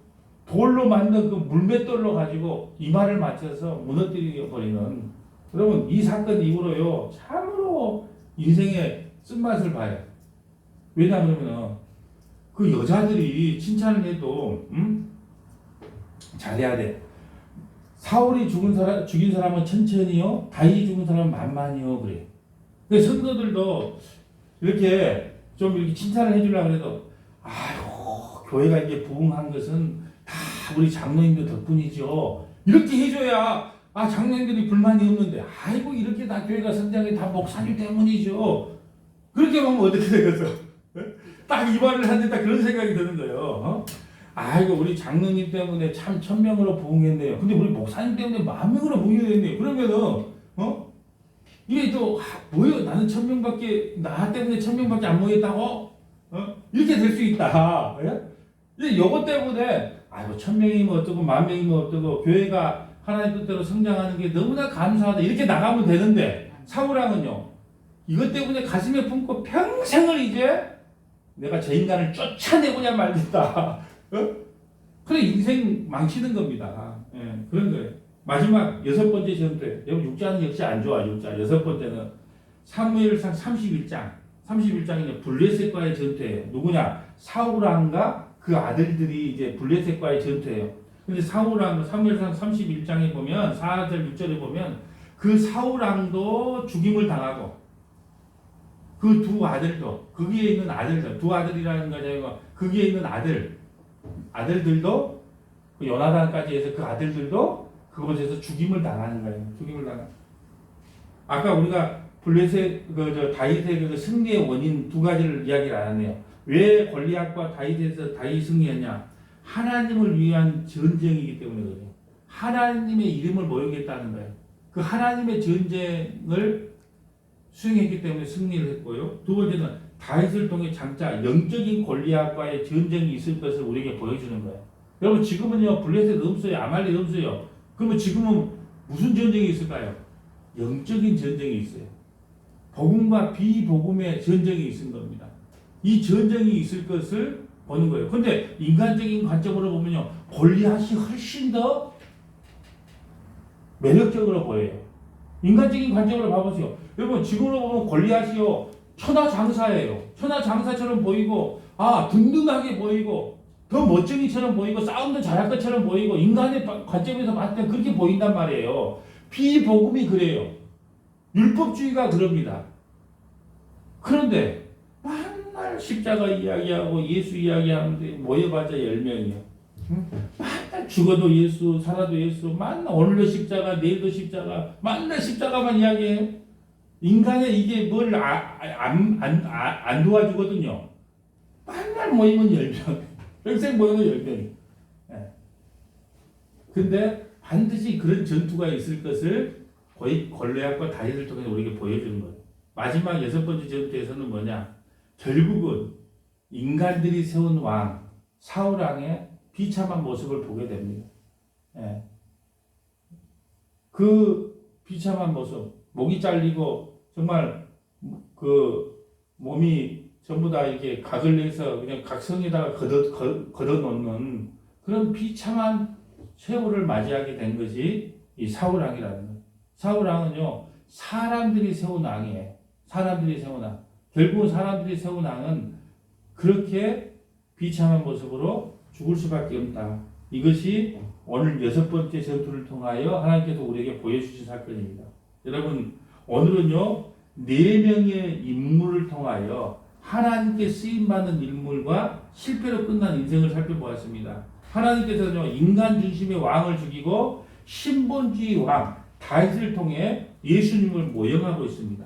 돌로 만든 그 물맷돌로 가지고 이마를 맞춰서 무너뜨려 버리는. 여러분 이 사건 이후로요 참으로 인생의 쓴맛을 봐요. 왜냐하면 그 여자들이 칭찬을 해도 잘해야 돼. 사울이 죽인 사람은 천천히요, 다윗이 죽은 사람은 만만히요. 그래. 그 성도들도 이렇게 좀 이렇게 칭찬을 해주려고 해도 아유 교회가 이제 부흥한 것은 다 우리 장로님들 덕분이죠. 이렇게 해줘야 장로님들이 불만이 없는데 아이고 이렇게 다 교회가 성장이 다 목사님 때문이죠. 그렇게 보면 어떻게 되겠어? 딱 이 말을 하는데 딱 그런 생각이 드는 거예요. 아이고 우리 장로님 때문에 참 1000명으로 부흥했네요. 근데 우리 목사님 때문에 10,000명으로 부흥했네요. 그러면은 이게 또 뭐예요? 나는 1000명밖에 나 때문에 1000명밖에 안 모였다고? 이렇게 될 수 있다. 이제 요것 때문에 아이고 1000명이면 어쩌고 10,000명이면 어쩌고 교회가 하나님 뜻대로 성장하는 게 너무나 감사하다. 이렇게 나가면 되는데 사울왕은요 이것 때문에 가슴에 품고 평생을 이제 내가 저 인간을 쫓아내고야 말겠다. 그래 인생 망치는 겁니다. 예, 그런 거예요. 마지막 6번째 전투에 여러분 6장은 역시 안 좋아. 6장 6번째는 사무엘상 31장이냐 블레셋과의 전투예요. 누구냐? 사울왕과 그 아들들이 이제 블레셋과의 전투예요. 근데 사울왕 사무엘상 31장에 보면 4절 6절에 보면 그 사울왕도 죽임을 당하고 그 두 아들도 거기에 있는 아들들 두 아들이라는 거죠. 거기에 있는 아들들도 그 요나단까지 해서 그 아들들도 그곳에서 죽임을 당하는 거예요. 죽임을 당하. 아까 우리가 블레셋 다윗의 그 승리의 원인 두 가지를 이야기를 안 했네요. 왜 골리앗과 다윗에서 다윗 승리했냐? 하나님을 위한 전쟁이기 때문에 그래요. 하나님의 이름을 모욕했다는 거예요. 그 하나님의 전쟁을 수행했기 때문에 승리를 했고요. 두 번째는 다윗을 통해 장차 영적인 골리앗과의 전쟁이 있을 것을 우리에게 보여주는 거예요. 여러분 지금은요 블레셋 없어요, 아말렉 없어요. 그러면 지금은 무슨 전쟁이 있을까요? 영적인 전쟁이 있어요. 복음과 비복음의 전쟁이 있은 겁니다. 이 전쟁이 있을 것을 보는 거예요. 근데 인간적인 관점으로 보면요 골리앗이 훨씬 더 매력적으로 보여요. 인간적인 관점으로 봐보세요. 여러분 지금으로 보면 골리앗이요 천하장사예요. 천하장사처럼 보이고 든든하게 보이고 더 멋쟁이처럼 보이고 싸움도 잘할 것처럼 보이고 인간의 관점에서 봤을 때 그렇게 보인단 말이에요. 비복음이 그래요. 율법주의가 그럽니다. 그런데 맨날 십자가 이야기하고 예수 이야기하는데 모여봤자 10명이요. 맨날 죽어도 예수, 살아도 예수, 맨날 오늘도 십자가, 내일도 십자가, 맨날 십자가만 이야기해요. 인간의 이게 뭘 안 도와주거든요. 맨날 모이면 10명, 평생 모이면 10명이. 근데 반드시 그런 전투가 있을 것을 거의 골리앗과 다윗을 통해서 우리에게 보여주는 거예요. 마지막 6번째 전투에서는 뭐냐? 결국은 인간들이 세운 왕 사울 왕의 비참한 모습을 보게 됩니다. 그 비참한 모습, 목이 잘리고 정말 그 몸이 전부 다 이렇게 각을 내서 그냥 각성에다가 걷어놓는 그런 비참한 세월을 맞이하게 된 것이 이 사울 왕이라는 거예요. 사울 왕은요 사람들이 세운 왕이에요. 사람들이 세운 왕. 결국은 사람들이 세운 왕은 그렇게 비참한 모습으로 죽을 수밖에 없다. 이것이 오늘 6번째 전투를 통하여 하나님께서 우리에게 보여주신 사건입니다. 여러분 오늘은요 4명의 인물을 통하여 하나님께 쓰임받는 인물과 실패로 끝난 인생을 살펴보았습니다. 하나님께서는요 인간 중심의 왕을 죽이고 신본주의 왕 다윗을 통해 예수님을 모형하고 있습니다.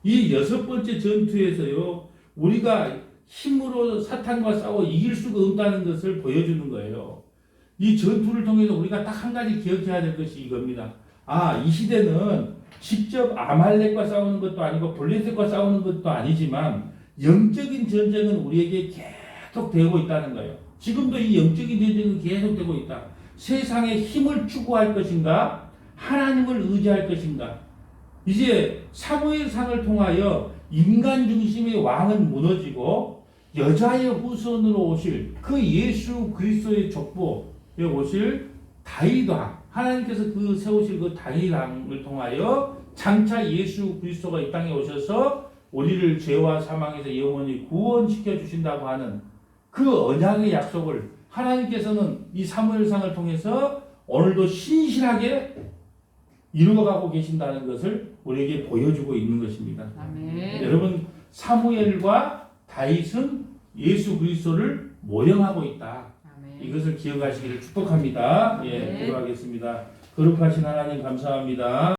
이 6번째 전투에서요 우리가 힘으로 사탄과 싸워 이길 수가 없다는 것을 보여주는 거예요. 이 전투를 통해서 우리가 딱 한 가지 기억해야 될 것이 이겁니다. 이 시대는 직접 아말렉과 싸우는 것도 아니고 블레셋과 싸우는 것도 아니지만 영적인 전쟁은 우리에게 계속 되고 있다는 거예요. 지금도 이 영적인 전쟁은 계속 되고 있다. 세상의 힘을 추구할 것인가? 하나님을 의지할 것인가? 이제 사무엘상을 통하여 인간 중심의 왕은 무너지고 여자의 후손으로 오실 그 예수 그리스도의 족보에 오실 다윗 왕, 하나님께서 그 세우실 그 다윗 왕을 통하여 장차 예수 그리스도가 이 땅에 오셔서 우리를 죄와 사망에서 영원히 구원시켜 주신다고 하는 그 언약의 약속을 하나님께서는 이 사무엘상을 통해서 오늘도 신실하게 이루어가고 계신다는 것을 우리에게 보여주고 있는 것입니다. 아멘. 여러분 사무엘과 다윗은 예수 그리스도를 모형하고 있다. 아멘. 이것을 기억하시기를 축복합니다. 아멘. 기도하겠습니다. 거룩하신 하나님 감사합니다.